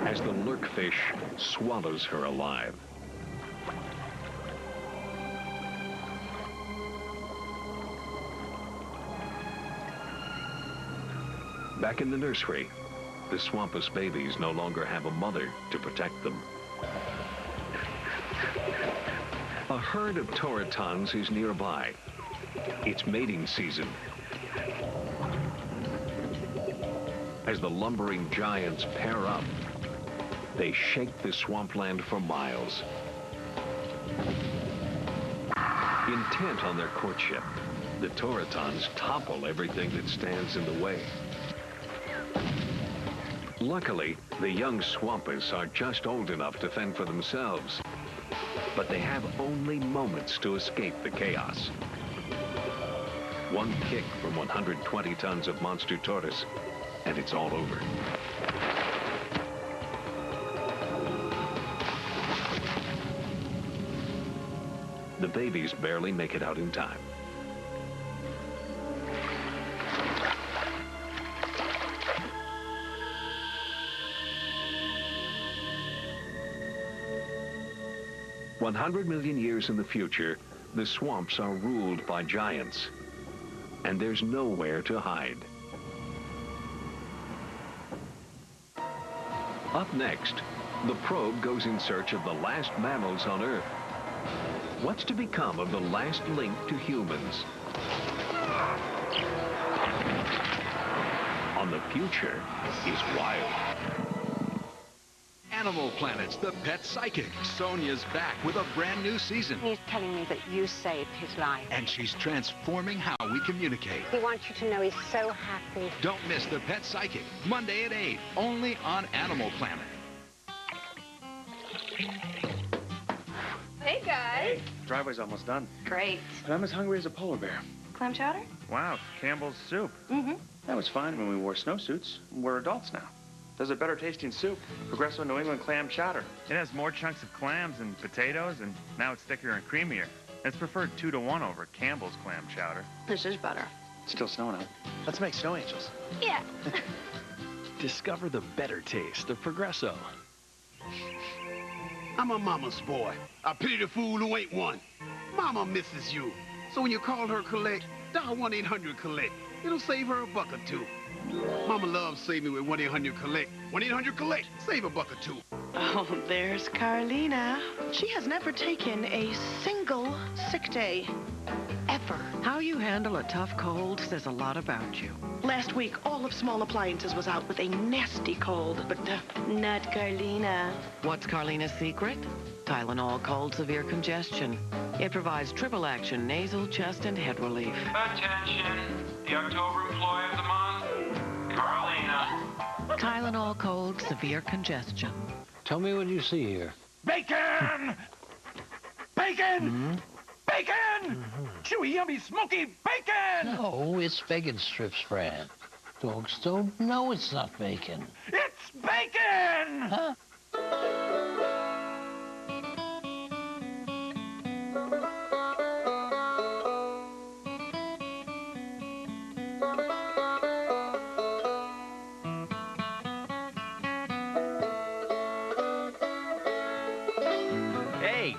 as the lurkfish swallows her alive. Back in the nursery, the Swampus babies no longer have a mother to protect them. A herd of Tauretons is nearby. It's mating season. As the lumbering giants pair up, they shake the swampland for miles. Intent on their courtship, the Tauretons topple everything that stands in the way. Luckily, the young Swampus are just old enough to fend for themselves, but they have only moments to escape the chaos. One kick from 120 tons of monster tortoise, and it's all over. The babies barely make it out in time. "100 million years in the future, the swamps are ruled by giants, and there's nowhere to hide." Up next, the probe goes in search of the last mammals on Earth. What's to become of the last link to humans? On The Future is Wild. Animal Planet's The Pet Psychic. Sonia's back with a brand new season. He's telling me that you saved his life. And she's transforming how we communicate. He wants you to know he's so happy. Don't miss The Pet Psychic, Monday at 8, only on Animal Planet. Hey, guys. Driveway's almost done. Great. But I'm as hungry as a polar bear. Clam chowder? Wow, Campbell's soup. Mm-hmm. That was fine when we wore snowsuits. We're adults now. There's a better tasting soup, Progresso New England Clam Chowder. It has more chunks of clams and potatoes, and now it's thicker and creamier. It's preferred 2-to-1 over Campbell's Clam Chowder. This is better. It's still snowing out. Let's make snow angels. Yeah. Discover the better taste of Progresso. I'm a mama's boy. I pity the fool who ain't one. Mama misses you. So when you call her collect, dial 1-800-COLLECT. It'll save her $1 or $2. Mama loves saving with 1-800-COLLECT. 1-800-COLLECT. Save $1 or $2. Oh, there's Carlina. She has never taken a single sick day. Ever. How you handle a tough cold says a lot about you. Last week, all of Small Appliances was out with a nasty cold, but not Carlina. What's Carlina's secret? Tylenol Cold Severe Congestion. It provides triple action nasal, chest, and head relief. Attention, the October employee of the month, Carlina. Tylenol Cold Severe Congestion. Tell me what you see here. Bacon! Bacon! Bacon! Chewy, yummy, smoky bacon! No, it's bacon strips, Fran. Dogs don't know it's not bacon. It's bacon! Huh?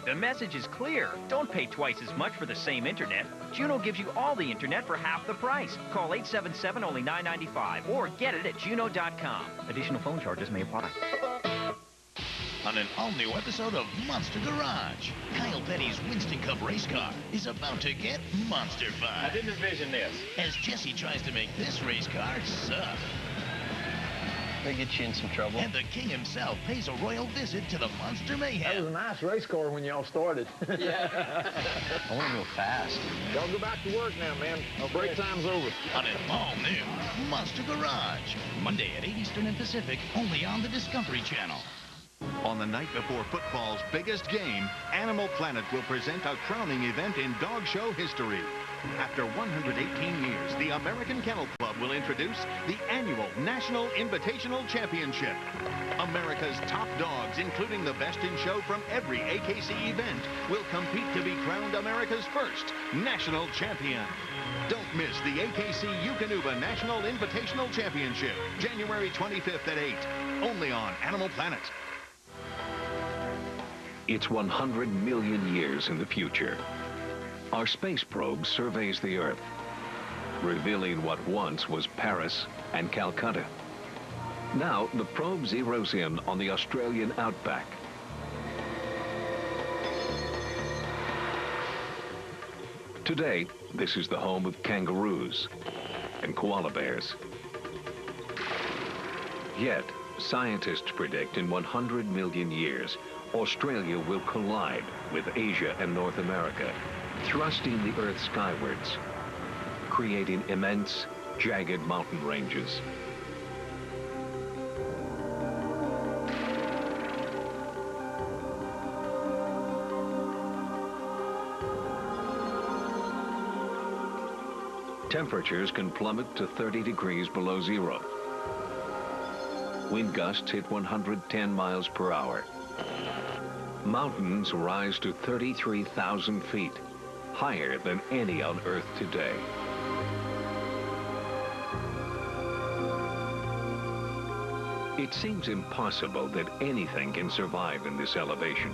The message is clear. Don't pay twice as much for the same internet. Juno gives you all the internet for half the price. Call 877 only $9.95 or get it at Juno.com. Additional phone charges may apply. On an all-new episode of Monster Garage, Kyle Petty's Winston Cup race car is about to get monster-fied. I didn't envision this. As Jesse tries to make this race car suck. They get you in some trouble. And the king himself pays a royal visit to the Monster Mayhem. That was a nice race car when y'all started. Yeah. I want to go fast. Y'all go back to work now, man. Our break time's over. On an all-new Monster Garage. Monday at 8 Eastern and Pacific, only on the Discovery Channel. On the night before football's biggest game, Animal Planet will present a crowning event in dog show history. After 118 years, the American Kennel Club will introduce the annual National Invitational Championship. America's top dogs, including the best in show from every AKC event, will compete to be crowned America's first national champion. Don't miss the AKC Eukanuba National Invitational Championship, January 25th at 8, only on Animal Planet. It's 100 million years in the future. Our space probe surveys the Earth, revealing what once was Paris and Calcutta. Now, the probe zeroes in on the Australian outback. Today, this is the home of kangaroos and koala bears. Yet, scientists predict in 100 million years, Australia will collide with Asia and North America, thrusting the Earth skywards, creating immense, jagged mountain ranges. Temperatures can plummet to 30 degrees below zero. Wind gusts hit 110 miles per hour. Mountains rise to 33,000 feet, higher than any on Earth today. It seems impossible that anything can survive in this elevation.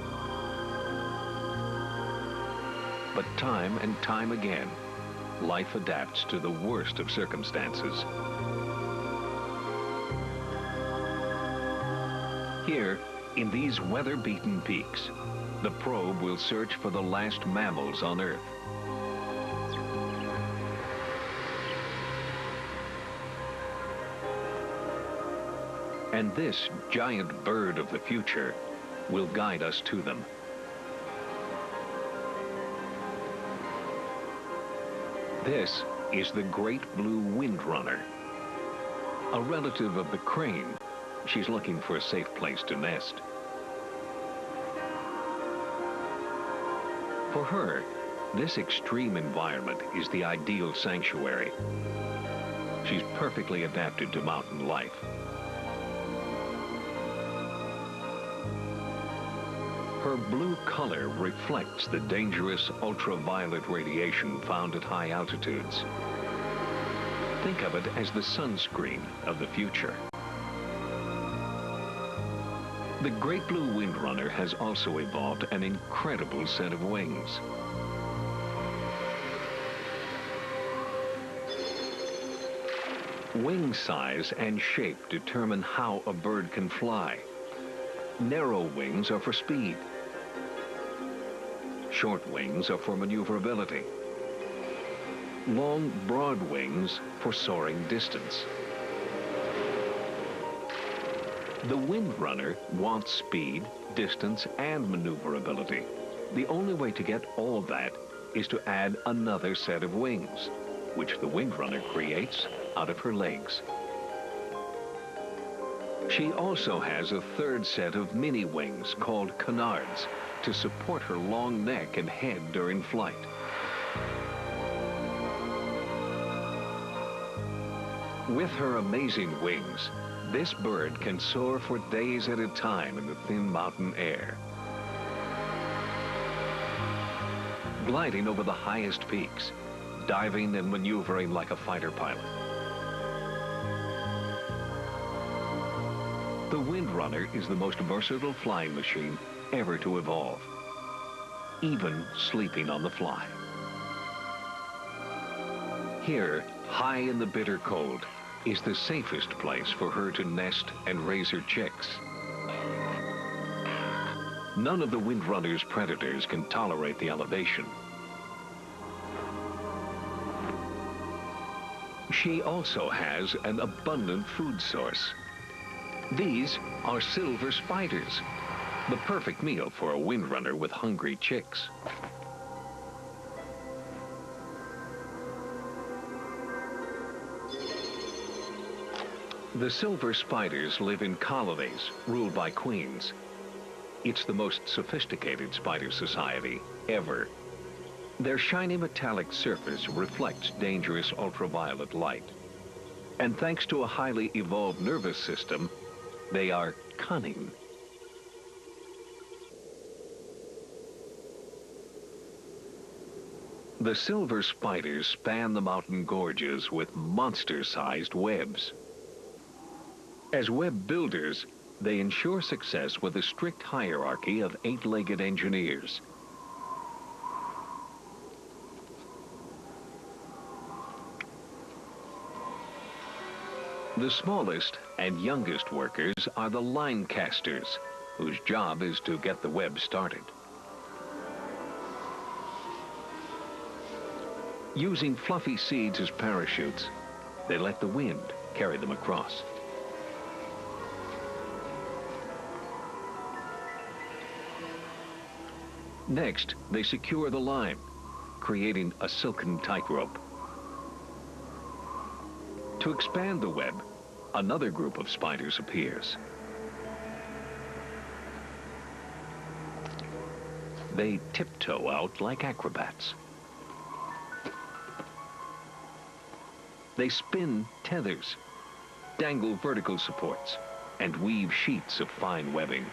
But time and time again, life adapts to the worst of circumstances. Here, in these weather-beaten peaks, the probe will search for the last mammals on Earth. And this giant bird of the future will guide us to them. This is the great blue windrunner, a relative of the crane. She's looking for a safe place to nest. For her, this extreme environment is the ideal sanctuary. She's perfectly adapted to mountain life. Her blue color reflects the dangerous ultraviolet radiation found at high altitudes. Think of it as the sunscreen of the future. The great blue windrunner has also evolved an incredible set of wings. Wing size and shape determine how a bird can fly. Narrow wings are for speed. Short wings are for maneuverability. Long, broad wings for soaring distance. The windrunner wants speed, distance, and maneuverability. The only way to get all that is to add another set of wings, which the windrunner creates out of her legs. She also has a third set of mini wings called canards to support her long neck and head during flight. With her amazing wings, this bird can soar for days at a time in the thin mountain air, gliding over the highest peaks, diving and maneuvering like a fighter pilot. The windrunner is the most versatile flying machine ever to evolve, even sleeping on the fly. Here, high in the bitter cold, is the safest place for her to nest and raise her chicks. None of the windrunner's predators can tolerate the elevation. She also has an abundant food source. These are silver spiders, the perfect meal for a windrunner with hungry chicks. The silver spiders live in colonies ruled by queens. It's the most sophisticated spider society ever. Their shiny metallic surface reflects dangerous ultraviolet light. And thanks to a highly evolved nervous system, they are cunning. The silver spiders span the mountain gorges with monster-sized webs. As web builders, they ensure success with a strict hierarchy of 8-legged engineers. The smallest and youngest workers are the line casters, whose job is to get the web started. Using fluffy seeds as parachutes, they let the wind carry them across. Next, they secure the line, creating a silken tightrope. To expand the web, another group of spiders appears. They tiptoe out like acrobats. They spin tethers, dangle vertical supports, and weave sheets of fine webbing.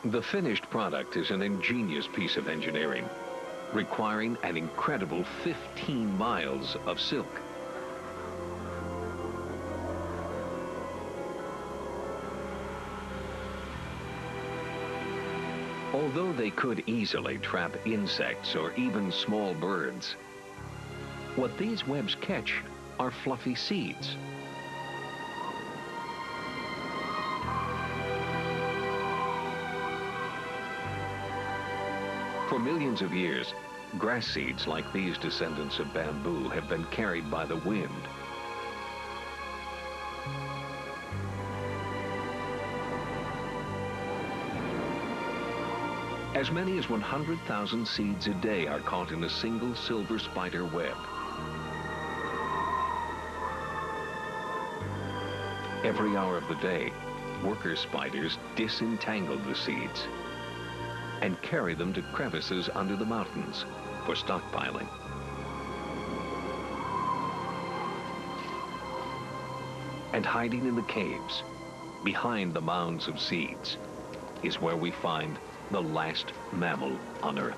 The finished product is an ingenious piece of engineering, requiring an incredible 15 miles of silk. Although they could easily trap insects or even small birds, what these webs catch are fluffy seeds. For millions of years, grass seeds like these descendants of bamboo have been carried by the wind. As many as 100,000 seeds a day are caught in a single silver spider web. Every hour of the day, worker spiders disentangle the seeds and carry them to crevices under the mountains for stockpiling. And hiding in the caves, behind the mounds of seeds, is where we find the last mammal on Earth.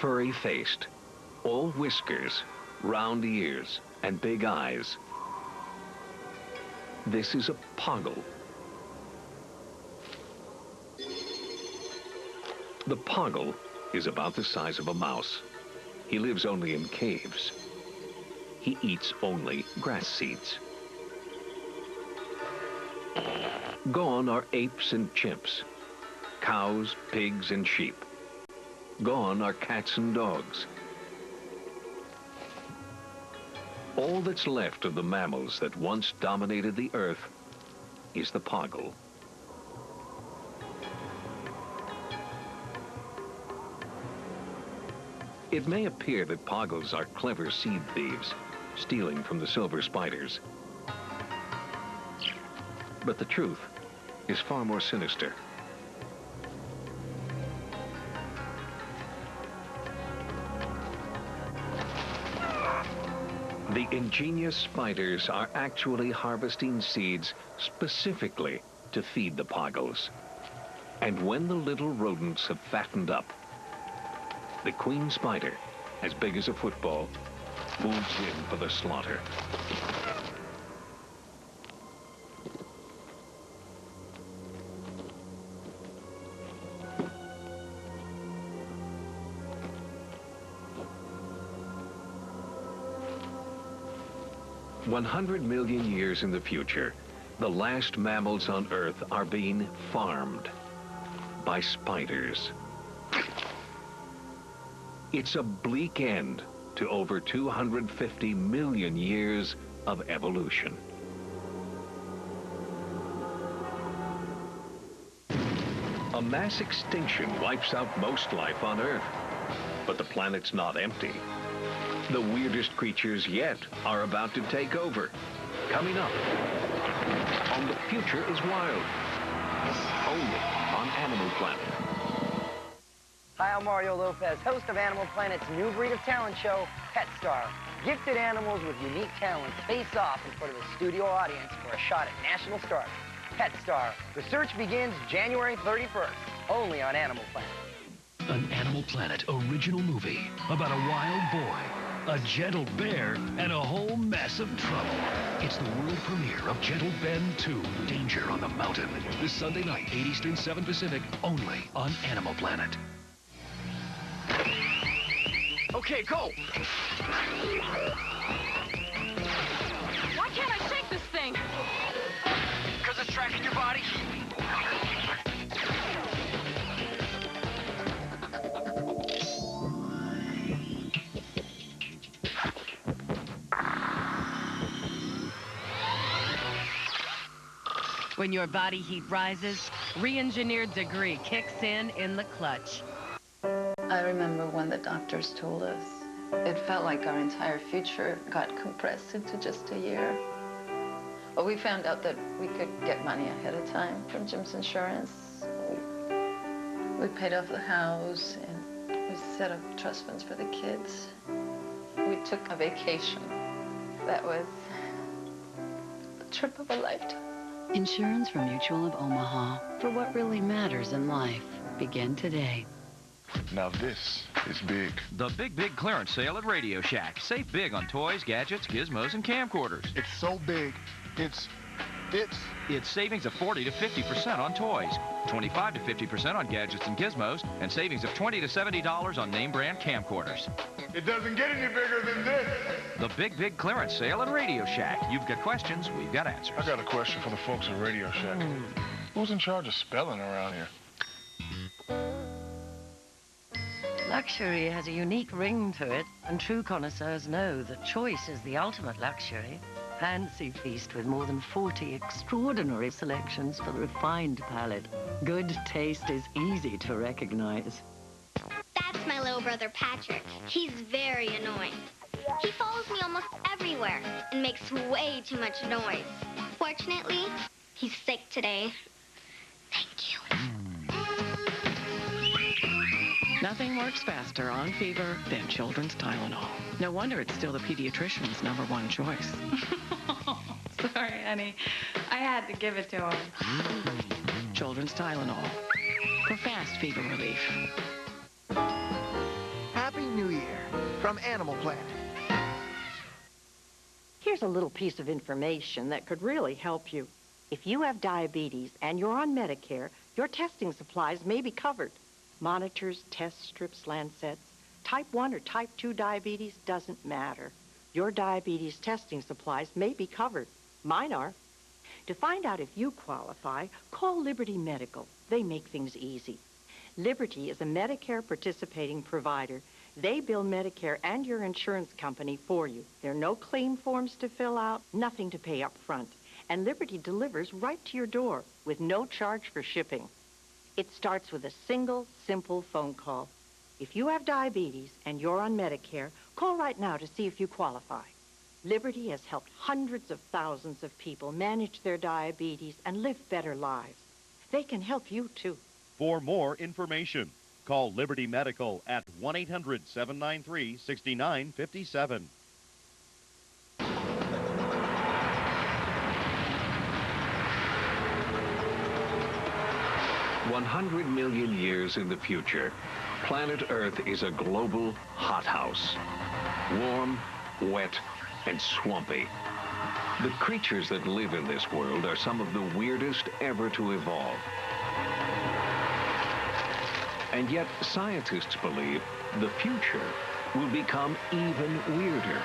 furry-faced, all whiskers, round ears, and big eyes. This is a poggle. The poggle is about the size of a mouse. He lives only in caves. He eats only grass seeds. Gone are apes and chimps, cows, pigs, and sheep. Gone are cats and dogs. All that's left of the mammals that once dominated the earth is the poggle. It may appear that poggles are clever seed thieves, stealing from the silver spiders. But the truth is far more sinister. The ingenious spiders are actually harvesting seeds specifically to feed the poggles. And when the little rodents have fattened up, the queen spider, as big as a football, moves in for the slaughter. $100 million years in the future, the last mammals on Earth are being farmed by spiders. It's a bleak end to over 250 million years of evolution. A mass extinction wipes out most life on Earth, but the planet's not empty. The weirdest creatures yet are about to take over. Coming up on The Future is Wild, only on Animal Planet. Hi, I'm Mario Lopez, host of Animal Planet's new breed of talent show, Pet Star. Gifted animals with unique talents face off in front of a studio audience for a shot at national stardom. Pet Star. The search begins January 31st, only on Animal Planet. An Animal Planet original movie about a wild boy, a gentle bear, and a whole mess of trouble. It's the world premiere of Gentle Ben 2, Danger on the Mountain. This Sunday night, 8 Eastern, 7 Pacific, only on Animal Planet. Okay, go! Why can't I shake this thing? Because it's tracking your body. When your body heat rises, re-engineered degree kicks in the clutch. I remember when the doctors told us, it felt like our entire future got compressed into just a year. But we found out that we could get money ahead of time from Jim's insurance. We paid off the house and we set up trust funds for the kids. We took a vacation. That was the trip of a lifetime. Insurance from Mutual of Omaha. For what really matters in life. Begin today. Now this is big. The big clearance sale at Radio Shack. Save big on toys, gadgets, gizmos, and camcorders. It's so big. It's savings of 40 to 50% on toys, 25 to 50% on gadgets and gizmos, and savings of $20 to $70 on name brand camcorders. It doesn't get any bigger than this. The big clearance sale at Radio Shack. You've got questions, we've got answers. I got a question for the folks at Radio Shack. Who's in charge of spelling around here? Luxury has a unique ring to it, and true connoisseurs know that choice is the ultimate luxury. Fancy feast with more than 40 extraordinary selections for the refined palate. Good taste is easy to recognize. That's my little brother, Patrick. He's very annoying. He follows me almost everywhere and makes way too much noise. Fortunately, he's sick today. Thank you. Nothing works faster on fever than children's Tylenol. No wonder it's still the pediatrician's #1 choice. Sorry, honey. I had to give it to him. Children's Tylenol for fast fever relief. Happy from Animal Planet. Here's a little piece of information that could really help you. If you have diabetes and you're on Medicare, your testing supplies may be covered. Monitors, test strips, lancets. Type 1 or type 2 diabetes doesn't matter. Your diabetes testing supplies may be covered. Mine are. To find out if you qualify, call Liberty Medical. They make things easy. Liberty is a Medicare participating provider. They bill Medicare and your insurance company for you. There are no claim forms to fill out, nothing to pay up front. And Liberty delivers right to your door with no charge for shipping. It starts with a single, simple phone call. If you have diabetes and you're on Medicare, call right now to see if you qualify. Liberty has helped hundreds of thousands of people manage their diabetes and live better lives. They can help you, too. For more information, call Liberty Medical at 1-800-793-6957. 100 million years in the future, planet Earth is a global hothouse. Warm, wet, and swampy. The creatures that live in this world are some of the weirdest ever to evolve. And yet, scientists believe the future will become even weirder.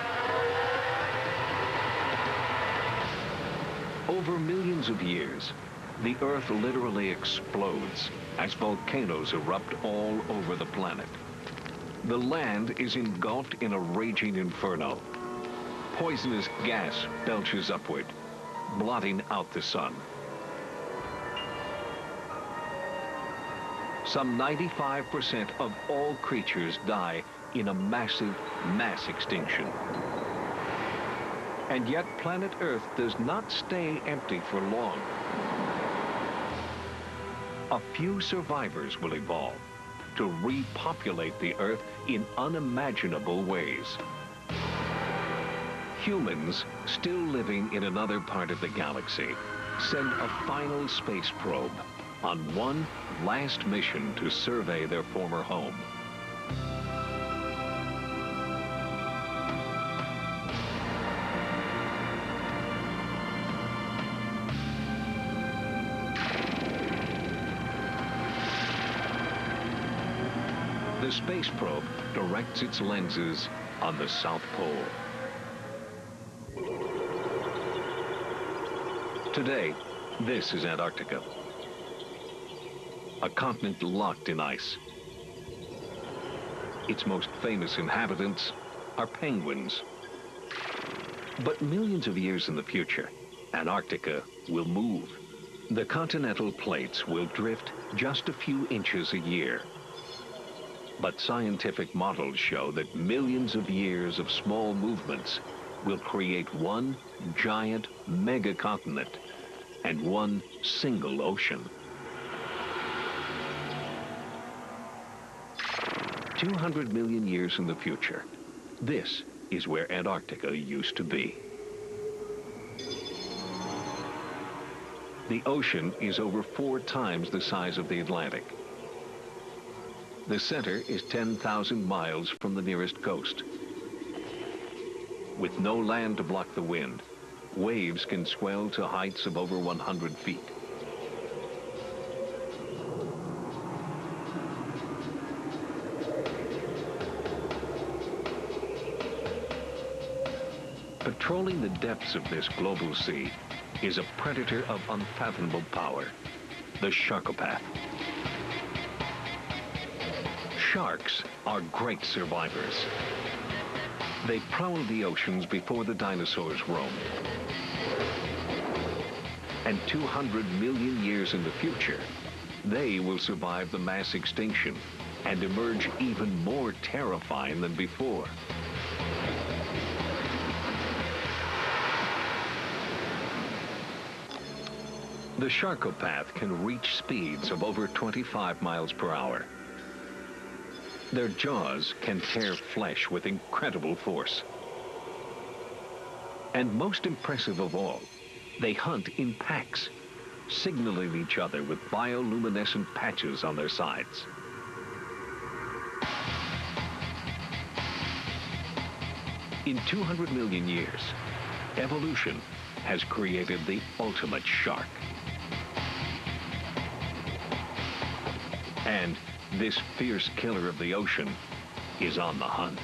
Over millions of years, the Earth literally explodes as volcanoes erupt all over the planet. The land is engulfed in a raging inferno. Poisonous gas belches upward, blotting out the sun. Some 95% of all creatures die in a massive mass extinction. And yet planet Earth does not stay empty for long. A few survivors will evolve to repopulate the Earth in unimaginable ways. Humans, still living in another part of the galaxy, send a final space probe on one last mission to survey their former home. The space probe directs its lenses on the South Pole. Today, this is Antarctica, a continent locked in ice. Its most famous inhabitants are penguins. But millions of years in the future, Antarctica will move. The continental plates will drift just a few inches a year. But scientific models show that millions of years of small movements will create one giant megacontinent and one single ocean. 200 million years in the future, this is where Antarctica used to be. The ocean is over 4 times the size of the Atlantic. The center is 10,000 miles from the nearest coast. With no land to block the wind, waves can swell to heights of over 100 feet. Patrolling the depths of this global sea is a predator of unfathomable power, the sharkopath. Sharks are great survivors. They prowled the oceans before the dinosaurs roamed. And 200 million years in the future, they will survive the mass extinction and emerge even more terrifying than before. The sharkopath can reach speeds of over 25 miles per hour. Their jaws can tear flesh with incredible force. And most impressive of all, they hunt in packs, signaling each other with bioluminescent patches on their sides. In 200 million years, evolution has created the ultimate shark. And this fierce killer of the ocean is on the hunt.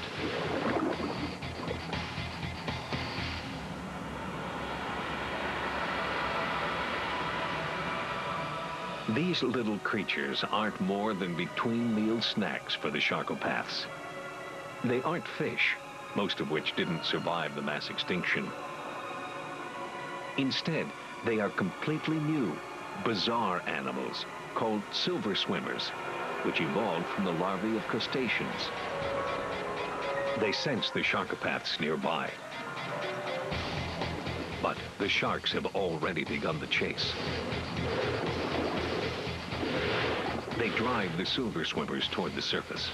These little creatures aren't more than between-meal snacks for the sharkopaths. They aren't fish, most of which didn't survive the mass extinction. Instead, they are completely new, bizarre animals called silver swimmers, which evolved from the larvae of crustaceans. They sense the sharkopaths nearby. But the sharks have already begun the chase. They drive the silver swimmers toward the surface.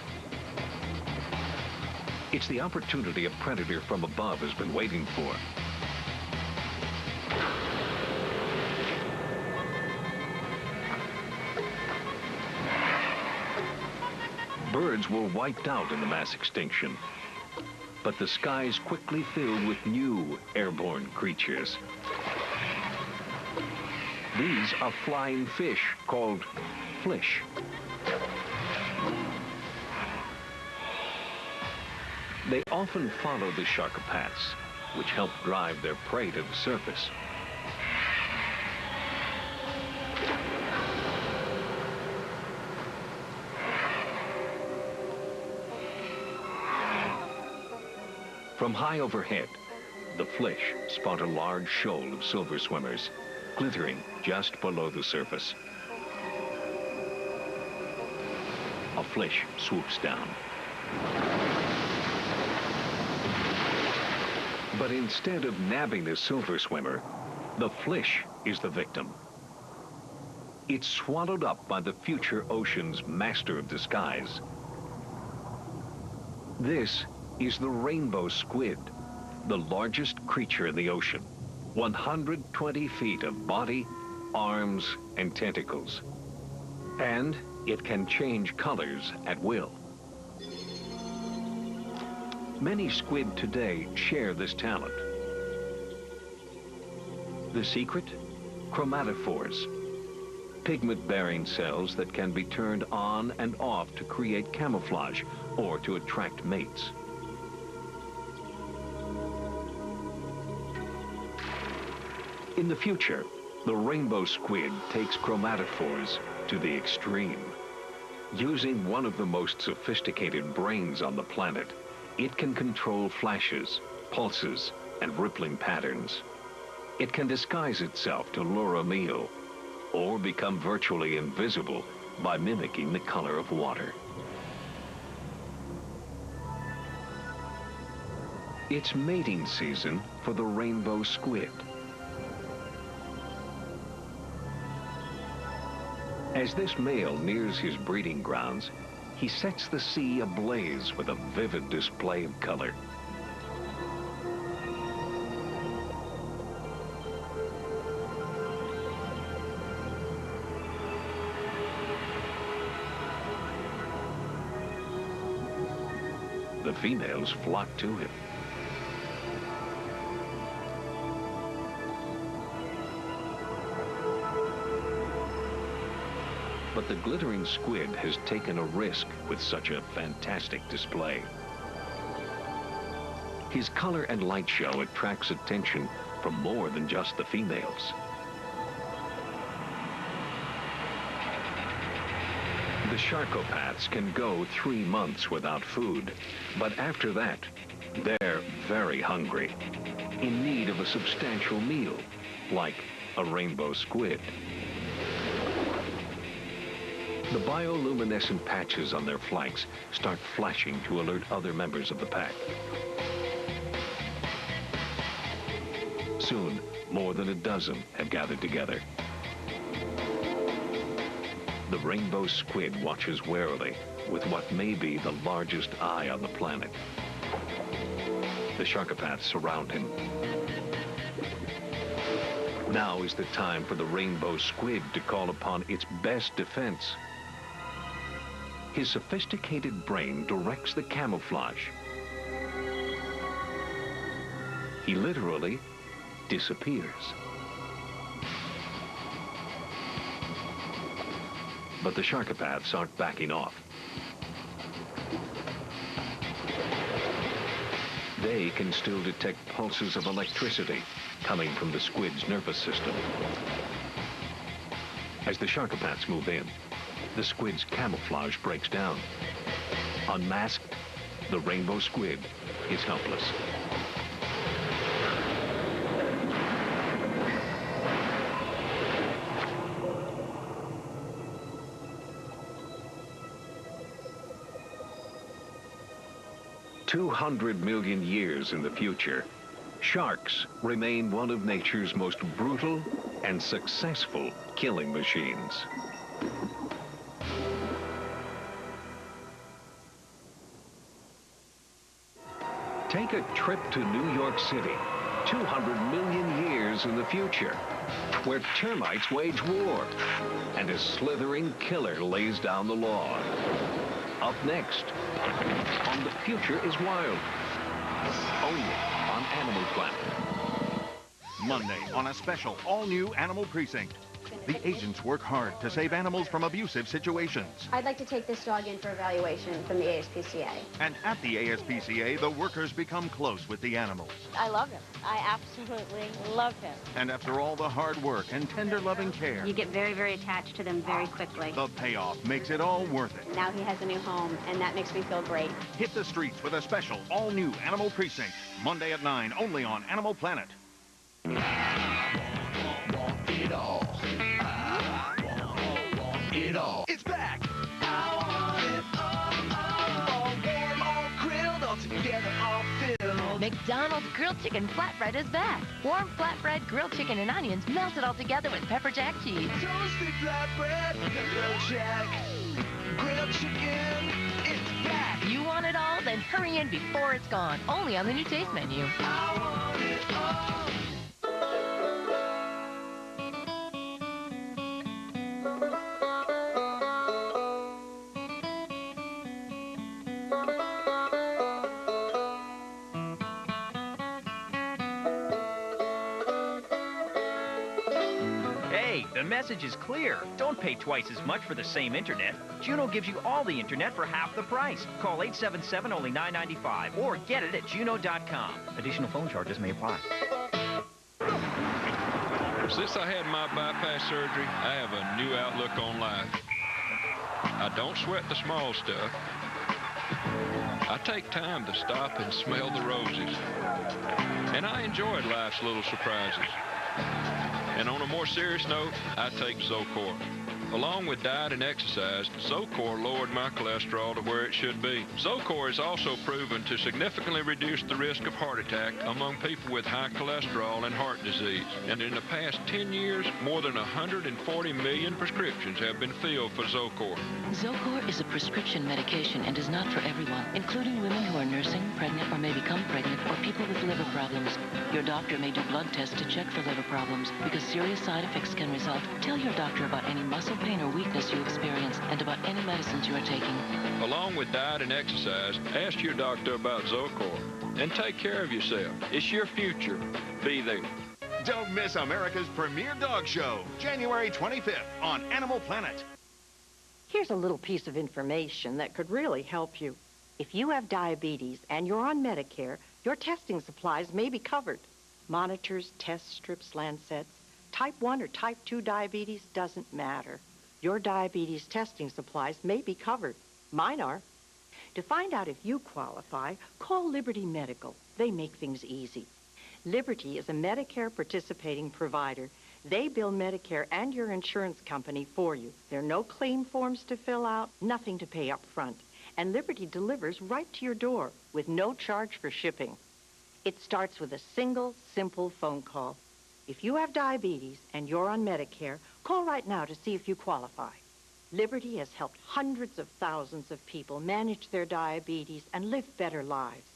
It's the opportunity a predator from above has been waiting for. Birds were wiped out in the mass extinction, but the skies quickly filled with new airborne creatures. These are flying fish called flish. They often follow the sharkopaths, which help drive their prey to the surface. From high overhead, the flish spot a large shoal of silver swimmers, glittering just below the surface. A flish swoops down. But instead of nabbing the silver swimmer, the flish is the victim. It's swallowed up by the future ocean's master of disguise. This is the rainbow squid, the largest creature in the ocean. 120 feet of body, arms, and tentacles. And it can change colors at will. Many squid today share this talent. The secret? Chromatophores, pigment-bearing cells that can be turned on and off to create camouflage or to attract mates. In the future, the rainbow squid takes chromatophores to the extreme. Using one of the most sophisticated brains on the planet, it can control flashes, pulses, and rippling patterns. It can disguise itself to lure a meal, or become virtually invisible by mimicking the color of water. It's mating season for the rainbow squid. As this male nears his breeding grounds, he sets the sea ablaze with a vivid display of color. The females flock to him. But the glittering squid has taken a risk with such a fantastic display. His color and light show attracts attention from more than just the females. The sharkopaths can go 3 months without food, but after that, they're very hungry, in need of a substantial meal, like a rainbow squid. The bioluminescent patches on their flanks start flashing to alert other members of the pack. Soon, more than a dozen have gathered together. The rainbow squid watches warily with what may be the largest eye on the planet. The sharkopaths surround him. Now is the time for the rainbow squid to call upon its best defense. His sophisticated brain directs the camouflage. he literally disappears. But the sharkopaths aren't backing off. They can still detect pulses of electricity coming from the squid's nervous system. As the sharkopaths move in, the squid's camouflage breaks down. Unmasked, the rainbow squid is helpless. "200 million years in the future, sharks remain one of nature's most brutal and successful killing machines." Take a trip to New York City, 200 million years in the future, where termites wage war and a slithering killer lays down the law. Up next, on The Future is Wild, only on Animal Planet. Monday on a special all-new Animal Precinct. The agents work hard to save animals from abusive situations. I'd like to take this dog in for evaluation from the ASPCA. And at the ASPCA, the workers become close with the animals. I love him. I absolutely love him. And after all the hard work and tender loving care, You get very, very attached to them very quickly. the payoff makes it all worth it. Now he has a new home, and that makes me feel great. Hit the streets with a special all-new Animal Precinct. Monday at 9, only on Animal Planet. It all. It all. It's back. I want it all warm, all grilled, all together, all filled. McDonald's grilled chicken flatbread is back. Warm flatbread, grilled chicken, and onions melted all together with pepper jack cheese. Toasted flatbread, grilled jack, grilled chicken. It's back. You want it all? Then hurry in before it's gone. Only on the new taste menu. I want it all. The message is clear. Don't pay twice as much for the same internet. Juno gives you all the internet for half the price. Call 877 only $9.95 or get it at juno.com. Additional phone charges may apply. Since I had my bypass surgery, I have a new outlook on life. I don't sweat the small stuff. I take time to stop and smell the roses. And I enjoyed life's little surprises. And on a more serious note, I take Zocor. Along with diet and exercise, Zocor lowered my cholesterol to where it should be. Zocor is also proven to significantly reduce the risk of heart attack among people with high cholesterol and heart disease. And in the past 10 years, more than 140 million prescriptions have been filled for Zocor. Zocor is a prescription medication and is not for everyone, including women who are nursing, pregnant, or may become pregnant, or people with liver problems. Your doctor may do blood tests to check for liver problems because serious side effects can result. Tell your doctor about any muscle pain or weakness you experience and about any medicines you are taking. Along with diet and exercise, ask your doctor about Zocor and take care of yourself. It's your future. Be there. Don't miss America's premier dog show, January 25th on Animal Planet. Here's a little piece of information that could really help you. If you have diabetes and you're on Medicare, your testing supplies may be covered. Monitors, test strips, lancets. Type 1 or type 2 diabetes doesn't matter. Your diabetes testing supplies may be covered. Mine are. To find out if you qualify, call Liberty Medical. They make things easy. Liberty is a Medicare participating provider. They bill Medicare and your insurance company for you. There are no claim forms to fill out, nothing to pay up front. And Liberty delivers right to your door with no charge for shipping. It starts with a single, simple phone call. If you have diabetes and you're on Medicare, call right now to see if you qualify. Liberty has helped hundreds of thousands of people manage their diabetes and live better lives.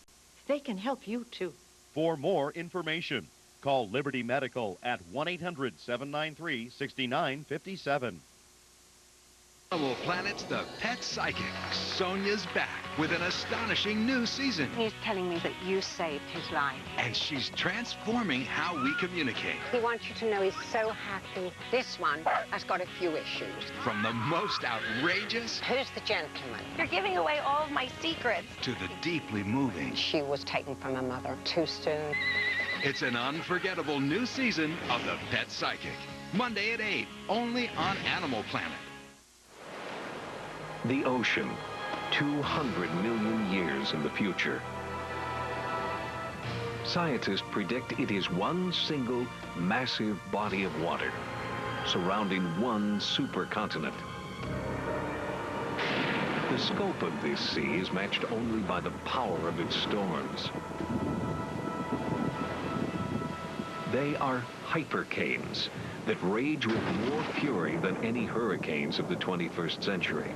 They can help you, too. For more information, call Liberty Medical at 1-800-793-6957. Animal Planet's The Pet Psychic. Sonia's back. with an astonishing new season. He's telling me that you saved his life. And she's transforming how we communicate. He wants you to know he's so happy. This one has got a few issues. From the most outrageous... Who's the gentleman? You're giving away all of my secrets. ...to the deeply moving. She was taken from her mother too soon. It's an unforgettable new season of The Pet Psychic. Monday at 8, only on Animal Planet. The ocean, 200 million years in the future. Scientists predict it is one single massive body of water surrounding one supercontinent. The scope of this sea is matched only by the power of its storms. They are hypercanes that rage with more fury than any hurricanes of the 21st century.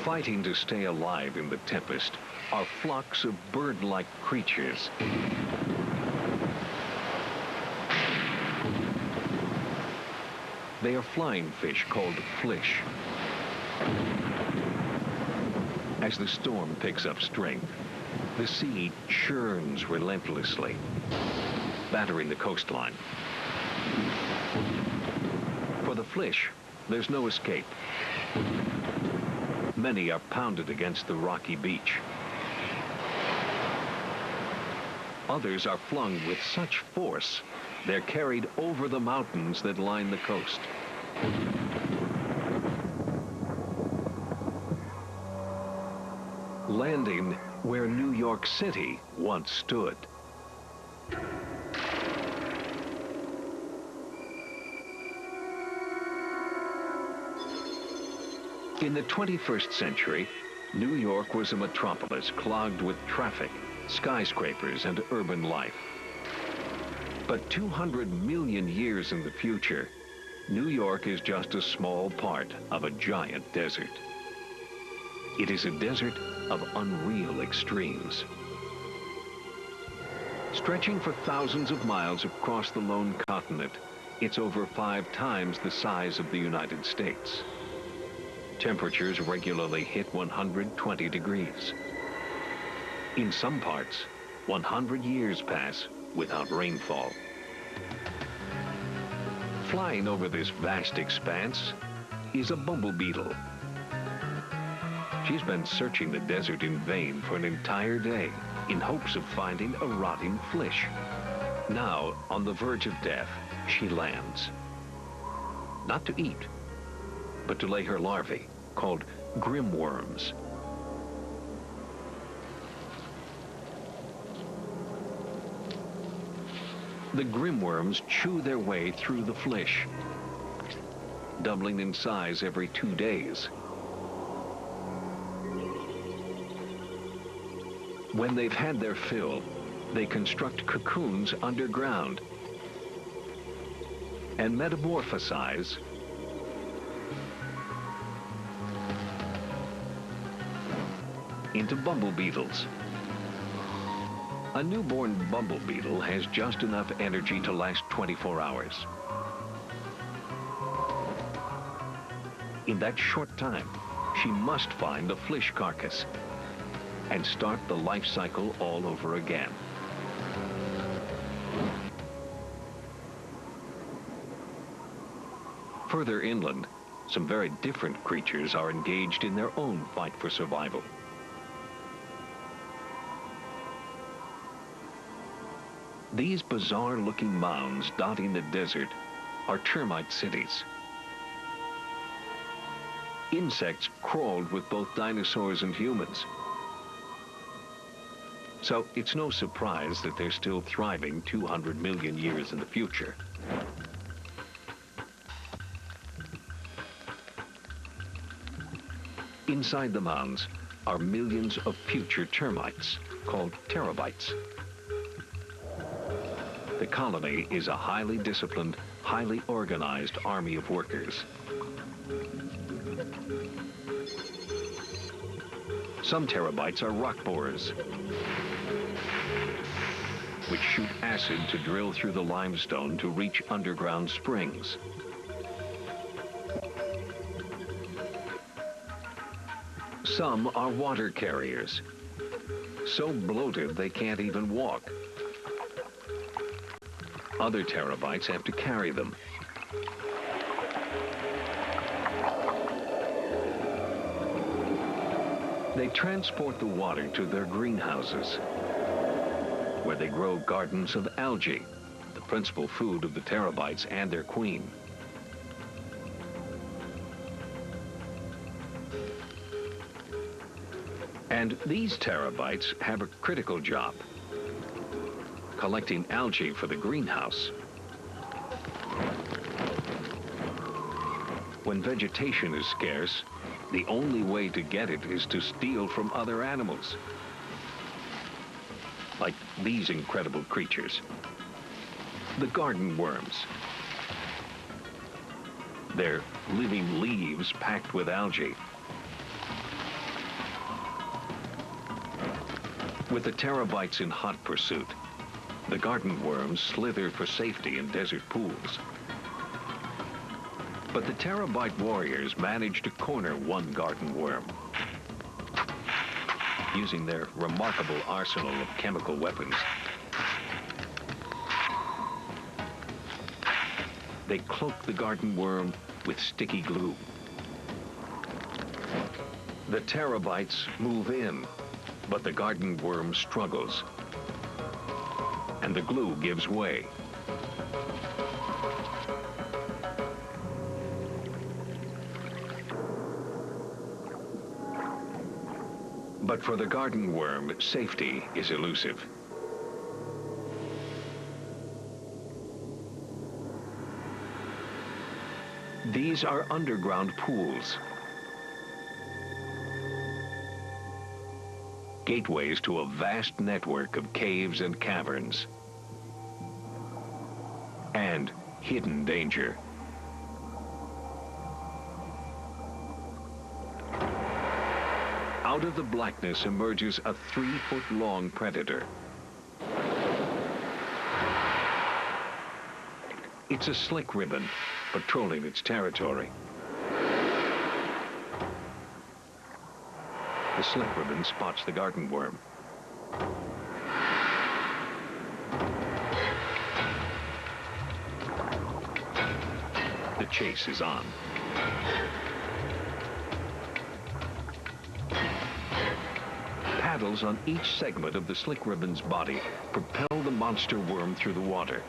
Fighting to stay alive in the tempest are flocks of bird-like creatures. They are flying fish called flish. As the storm picks up strength, the sea churns relentlessly, battering the coastline. For the flish, there's no escape. Many are pounded against the rocky beach. Others are flung with such force, they're carried over the mountains that line the coast. Landing where New York City once stood. In the 21st century, New York was a metropolis clogged with traffic, skyscrapers, and urban life. But 200 million years in the future, New York is just a small part of a giant desert. It is a desert of unreal extremes. Stretching for thousands of miles across the lone continent, it's over 5 times the size of the United States. Temperatures regularly hit 120 degrees. In some parts, 100 years pass without rainfall. Flying over this vast expanse is a bumble beetle. She's been searching the desert in vain for an entire day in hopes of finding a rotting flish. Now, on the verge of death, she lands. Not to eat, but to lay her larvae, called grimworms. The grimworms chew their way through the flish, doubling in size every 2 days. When they've had their fill, they construct cocoons underground and metamorphosize into bumble beetles. A newborn bumble beetle has just enough energy to last 24 hours. In that short time, she must find a flish carcass and start the life cycle all over again. Further inland, some very different creatures are engaged in their own fight for survival. These bizarre-looking mounds dotting the desert are termite cities. Insects crawled with both dinosaurs and humans. So it's no surprise that they're still thriving 200 million years in the future. Inside the mounds are millions of future termites called terabytes. The colony is a highly disciplined, highly organized army of workers. Some terabytes are rock borers. which shoot acid to drill through the limestone to reach underground springs. Some are water carriers, so bloated they can't even walk. Other terabytes have to carry them. They transport the water to their greenhouses, where they grow gardens of algae, the principal food of the terabytes and their queen. And these terabytes have a critical job: collecting algae for the greenhouse. When vegetation is scarce, the only way to get it is to steal from other animals, like these incredible creatures, the garden worms. They're living leaves packed with algae. With the terabytes in hot pursuit, the garden worms slither for safety in desert pools. But the terabyte warriors manage to corner one garden worm. Using their remarkable arsenal of chemical weapons, they cloak the garden worm with sticky glue. The terabytes move in, but the garden worm struggles, and the glue gives way. But for the garden worm, safety is elusive. These are underground pools, gateways to a vast network of caves and caverns, and hidden danger. Out of the blackness emerges a 3-foot-long predator. It's a slick ribbon, patrolling its territory. The slick ribbon spots the garden worm. The chase is on. Paddles on each segment of the slick ribbon's body propel the monster worm through the water.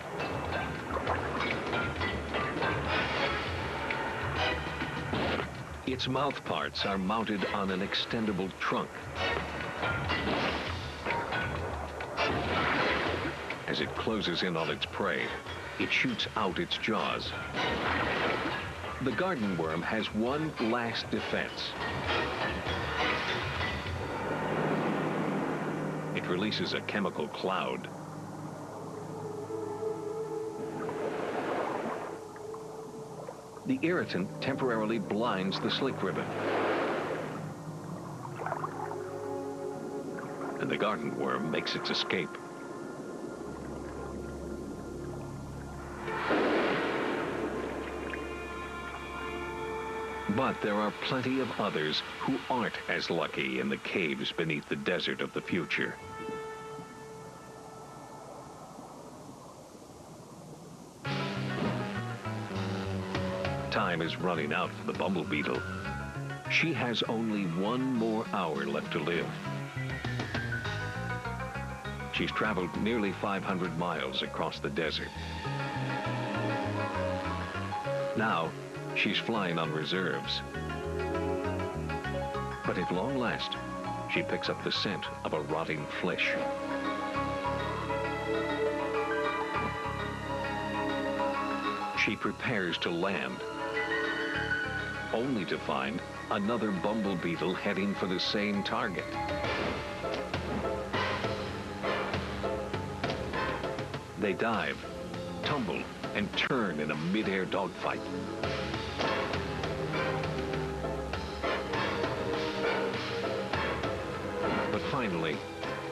Its mouth parts are mounted on an extendable trunk. As it closes in on its prey, it shoots out its jaws. The garden worm has one last defense. It releases a chemical cloud. The irritant temporarily blinds the slick ribbon, and the garden worm makes its escape. But there are plenty of others who aren't as lucky in the caves beneath the desert of the future. Time is running out for the bumble beetle. She has only 1 more hour left to live. She's traveled nearly 500 miles across the desert. Now, she's flying on reserves. But at long last, she picks up the scent of a rotting flesh. She prepares to land, only to find another bumble beetle heading for the same target. They dive, tumble, and turn in a mid-air dogfight. But finally,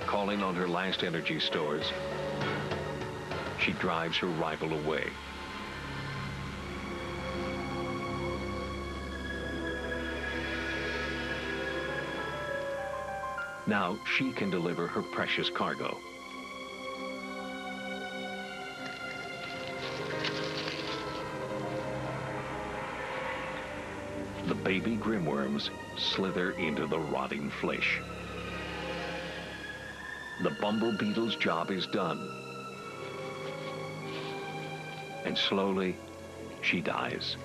calling on her last energy stores, she drives her rival away. Now she can deliver her precious cargo. The baby grimworms slither into the rotting flesh. The bumble beetle's job is done. And slowly, she dies.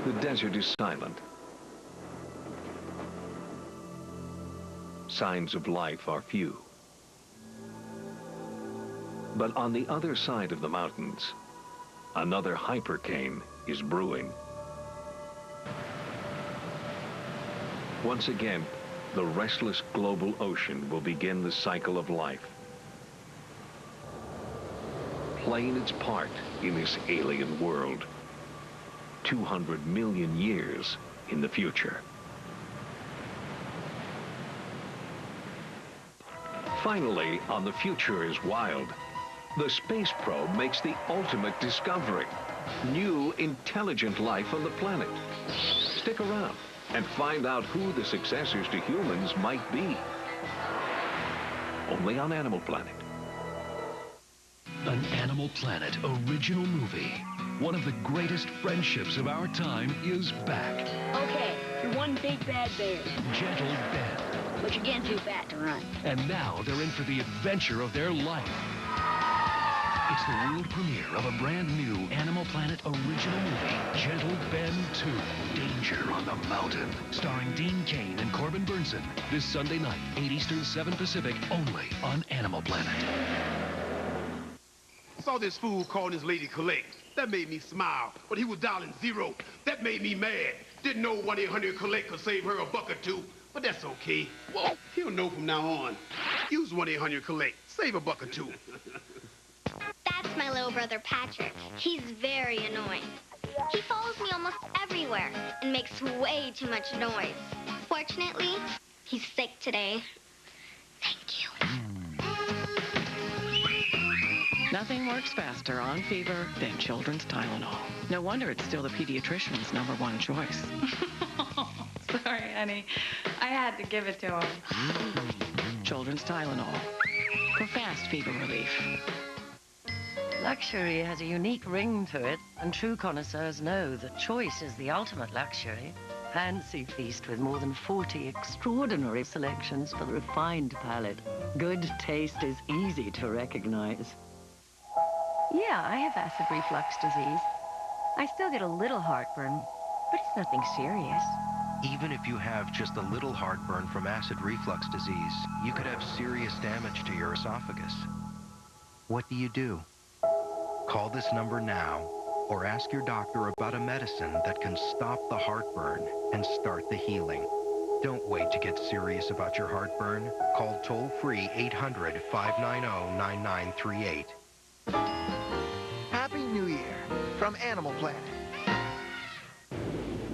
The desert is silent. Signs of life are few. But on the other side of the mountains, another hypercane is brewing. Once again, the restless global ocean will begin the cycle of life, playing its part in this alien world, 200 million years in the future. Finally, on The Future is Wild, the space probe makes the ultimate discovery: new intelligent life on the planet. Stick around and find out who the successors to humans might be. Only on Animal Planet. An Animal Planet original movie. One of the greatest friendships of our time is back. Okay, you're one big bad bear. Gentle Ben. But you're getting too fat to run. And now they're in for the adventure of their life. It's the world premiere of a brand new Animal Planet original movie, Gentle Ben 2, Danger on the Mountain, starring Dean Cain and Corbin Burnson. This Sunday night, 8 Eastern, 7 Pacific, only on Animal Planet. I saw this fool calling his lady collect. That made me smile, but he was dialing 0. That made me mad. Didn't know 1-800-COLLECT could save her a buck or two, but that's okay. Well, he'll know from now on. Use 1-800-COLLECT. Save a buck or two. That's my little brother, Patrick. He's very annoying. He follows me almost everywhere and makes way too much noise. Fortunately, he's sick today. Thank you. Nothing works faster on fever than children's Tylenol. No wonder it's still the pediatrician's #1 choice. Sorry, honey. I had to give it to him. Children's Tylenol for fast fever relief. Luxury has a unique ring to it, and true connoisseurs know that choice is the ultimate luxury. Fancy feast with more than 40 extraordinary selections for the refined palate. Good taste is easy to recognize. Yeah, I have acid reflux disease. I still get a little heartburn, but it's nothing serious. Even if you have just a little heartburn from acid reflux disease, you could have serious damage to your esophagus. What do? Call this number now or ask your doctor about a medicine that can stop the heartburn and start the healing. Don't wait to get serious about your heartburn. Call toll-free 800-590-9938. Happy New Year from Animal Planet.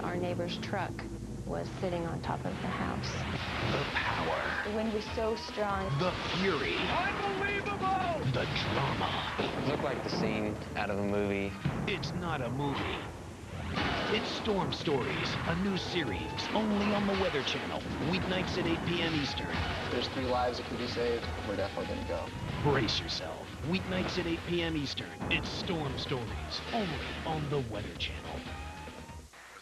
Our neighbor's truck was sitting on top of the house. The power. The wind was so strong. The fury. Unbelievable! The drama. Looked like the scene out of a movie. It's not a movie. It's Storm Stories, a new series, only on the Weather Channel, weeknights at 8 p.m. Eastern. There's 3 lives that can be saved. We're definitely going to go. Brace yourself. Weeknights at 8 p.m. Eastern. It's Storm Stories, only on the Weather Channel.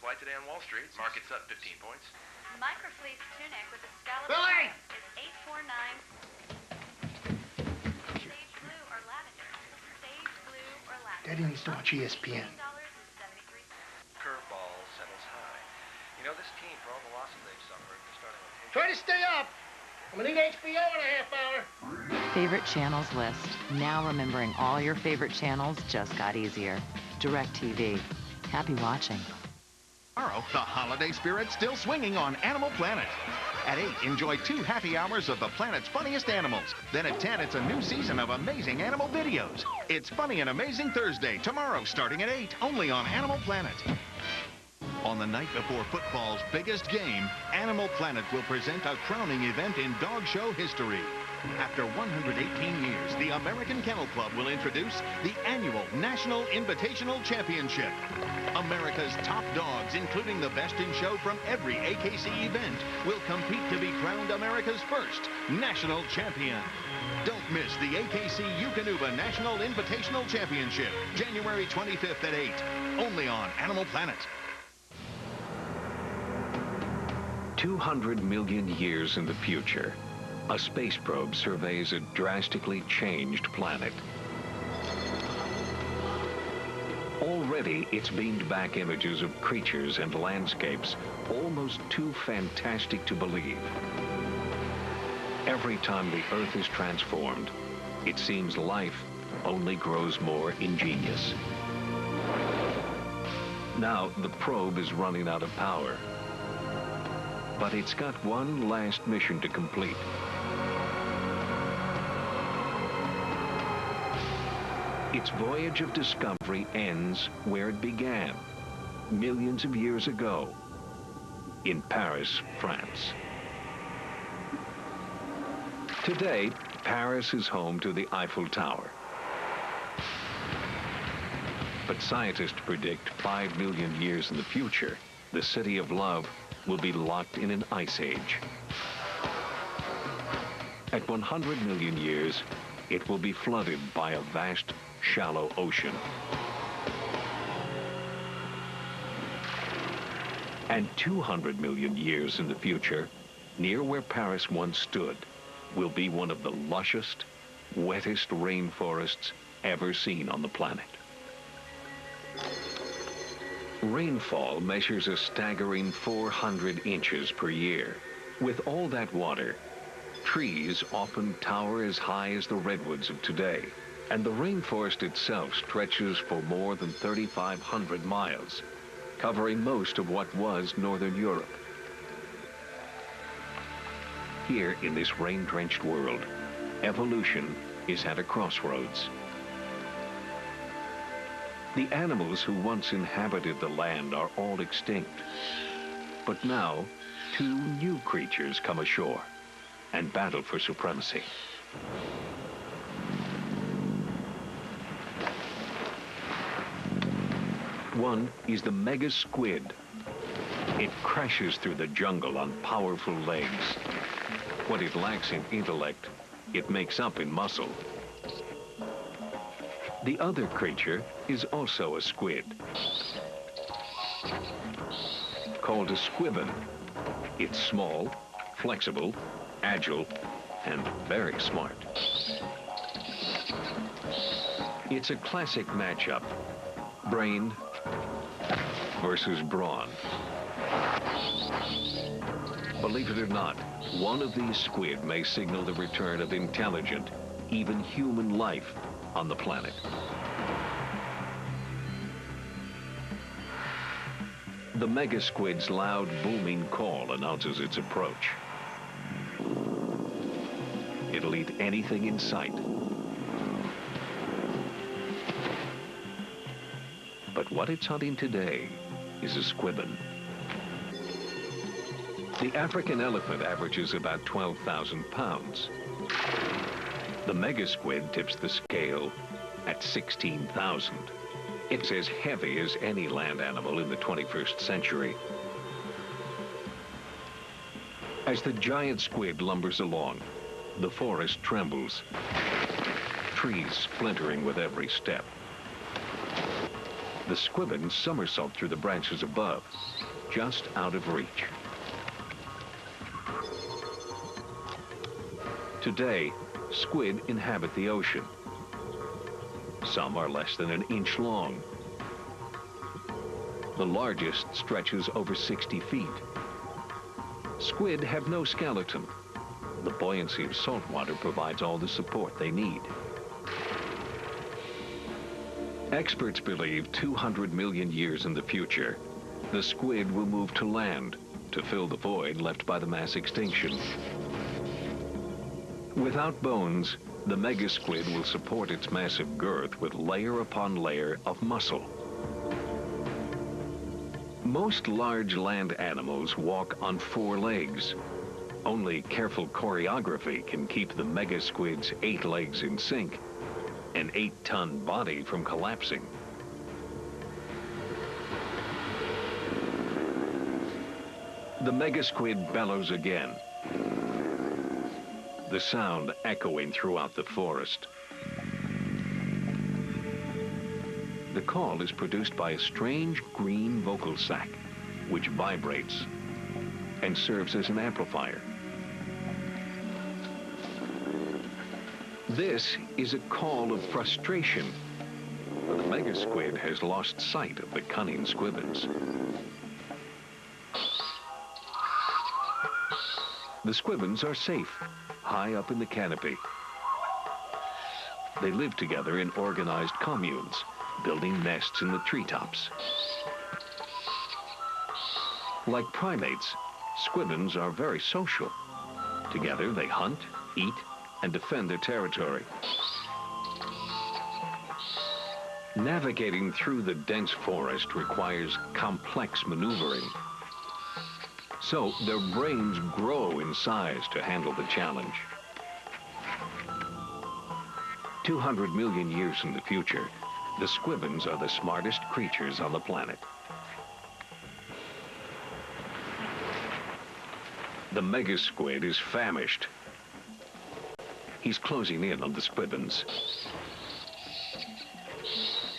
Flight today on Wall Street. Market's up 15 points. Microfleece tunic with a scallop Billy! is $849. Sage blue or lavender. Sage blue or lavender. Daddy needs to watch ESPN. Curveball settles high. You know, this team, for all the losses they've suffered, they're starting with... Try to stay up. I'm gonna need HBO in a half hour. Favorite channels list. Now remembering all your favorite channels just got easier. DirecTV. Happy watching. Tomorrow, the holiday spirit's still swinging on Animal Planet. At 8, enjoy 2 happy hours of the planet's funniest animals. Then at 10, it's a new season of amazing animal videos. It's Funny and Amazing Thursday, tomorrow starting at 8, only on Animal Planet. On the night before football's biggest game, Animal Planet will present a crowning event in dog show history. After 118 years, the American Kennel Club will introduce the annual National Invitational Championship. America's top dogs, including the best in show from every AKC event, will compete to be crowned America's first national champion. Don't miss the AKC Eukanuba National Invitational Championship, January 25th at 8, only on Animal Planet. 200 million years in the future, a space probe surveys a drastically changed planet. Already, it's beamed back images of creatures and landscapes almost too fantastic to believe. Every time the Earth is transformed, it seems life only grows more ingenious. Now, the probe is running out of power. But it's got one last mission to complete. Its voyage of discovery ends where it began, millions of years ago, in Paris, France. Today, Paris is home to the Eiffel Tower. But scientists predict 5 million years in the future, the City of Love will be locked in an ice age. At 100 million years, it will be flooded by a vast, shallow ocean. And 200 million years in the future, near where Paris once stood, will be one of the lushest, wettest rainforests ever seen on the planet. Rainfall measures a staggering 400 inches per year. With all that water, trees often tower as high as the redwoods of today, and the rainforest itself stretches for more than 3,500 miles, covering most of what was northern Europe. Here in this rain-drenched world, evolution is at a crossroads. The animals who once inhabited the land are all extinct. But now, 2 new creatures come ashore and battle for supremacy. One is the mega squid. It crashes through the jungle on powerful legs. What it lacks in intellect, it makes up in muscle. The other creature is also a squid, called a squibbon. It's small, flexible, agile, and very smart. It's a classic matchup, brain versus brawn. Believe it or not, one of these squid may signal the return of intelligent, even human life on the planet. The mega squid's loud, booming call announces its approach. It'll eat anything in sight. But what it's hunting today is a squibbon. The African elephant averages about 12,000 pounds. The mega squid tips the scale at 16,000. It's as heavy as any land animal in the 21st century. As the giant squid lumbers along, the forest trembles, trees splintering with every step. The squibbons somersault through the branches above, just out of reach. Today, squid inhabit the ocean. Some are less than an inch long. The largest stretches over 60 feet. Squid have no skeleton. The buoyancy of salt water provides all the support they need. Experts believe 200 million years in the future, the squid will move to land to fill the void left by the mass extinction. Without bones, the mega squid will support its massive girth with layer upon layer of muscle. Most large land animals walk on 4 legs. Only careful choreography can keep the mega squid's 8 legs in sync, an 8-ton body from collapsing. The mega squid bellows again, the sound echoing throughout the forest. The call is produced by a strange green vocal sac, which vibrates and serves as an amplifier. This is a call of frustration, for the mega squid has lost sight of the cunning squibbins. The squibbins are safe, high up in the canopy. They live together in organized communes, building nests in the treetops. Like primates, squibbins are very social. Together they hunt, eat, and defend their territory. Navigating through the dense forest requires complex maneuvering. So their brains grow in size to handle the challenge. 200 million years in the future, the squibbins are the smartest creatures on the planet. The mega squid is famished. He's closing in on the squibbins.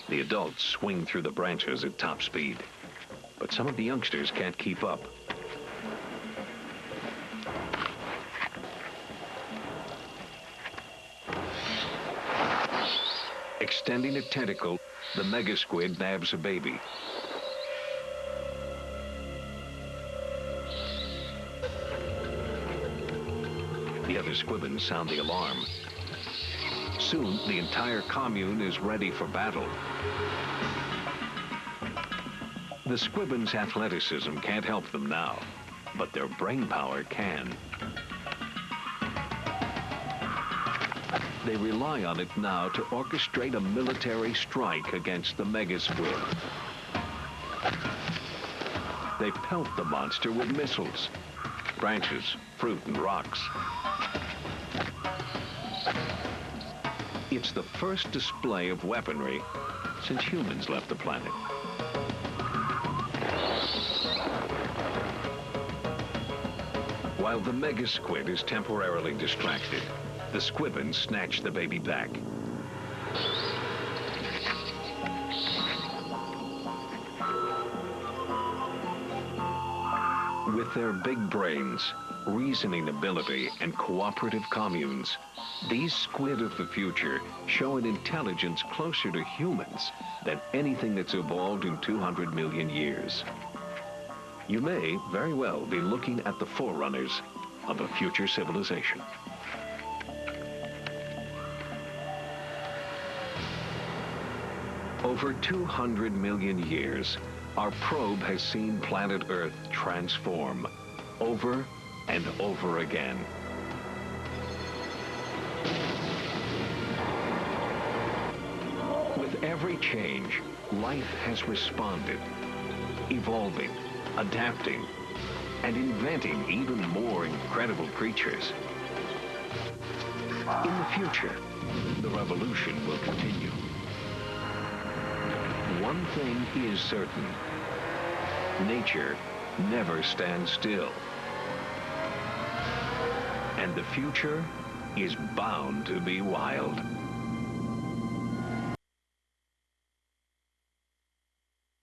The adults swing through the branches at top speed, but some of the youngsters can't keep up. Extending a tentacle, the mega squid nabs a baby. The other squibbins sound the alarm. Soon, the entire commune is ready for battle. The squibbins' athleticism can't help them now, but their brain power can. They rely on it now to orchestrate a military strike against the mega squid. They pelt the monster with missiles, branches, fruit, and rocks. It's the first display of weaponry since humans left the planet. While the mega squid is temporarily distracted, the squibbins snatch the baby back. With their big brains, reasoning ability, and cooperative communes, these squid of the future show an intelligence closer to humans than anything that's evolved in 200 million years. You may very well be looking at the forerunners of a future civilization. Over 200 million years, our probe has seen planet Earth transform over and over again. With every change, life has responded, evolving, adapting, and inventing even more incredible creatures. In the future, the revolution will continue. One thing is certain: nature never stands still. And the future is bound to be wild.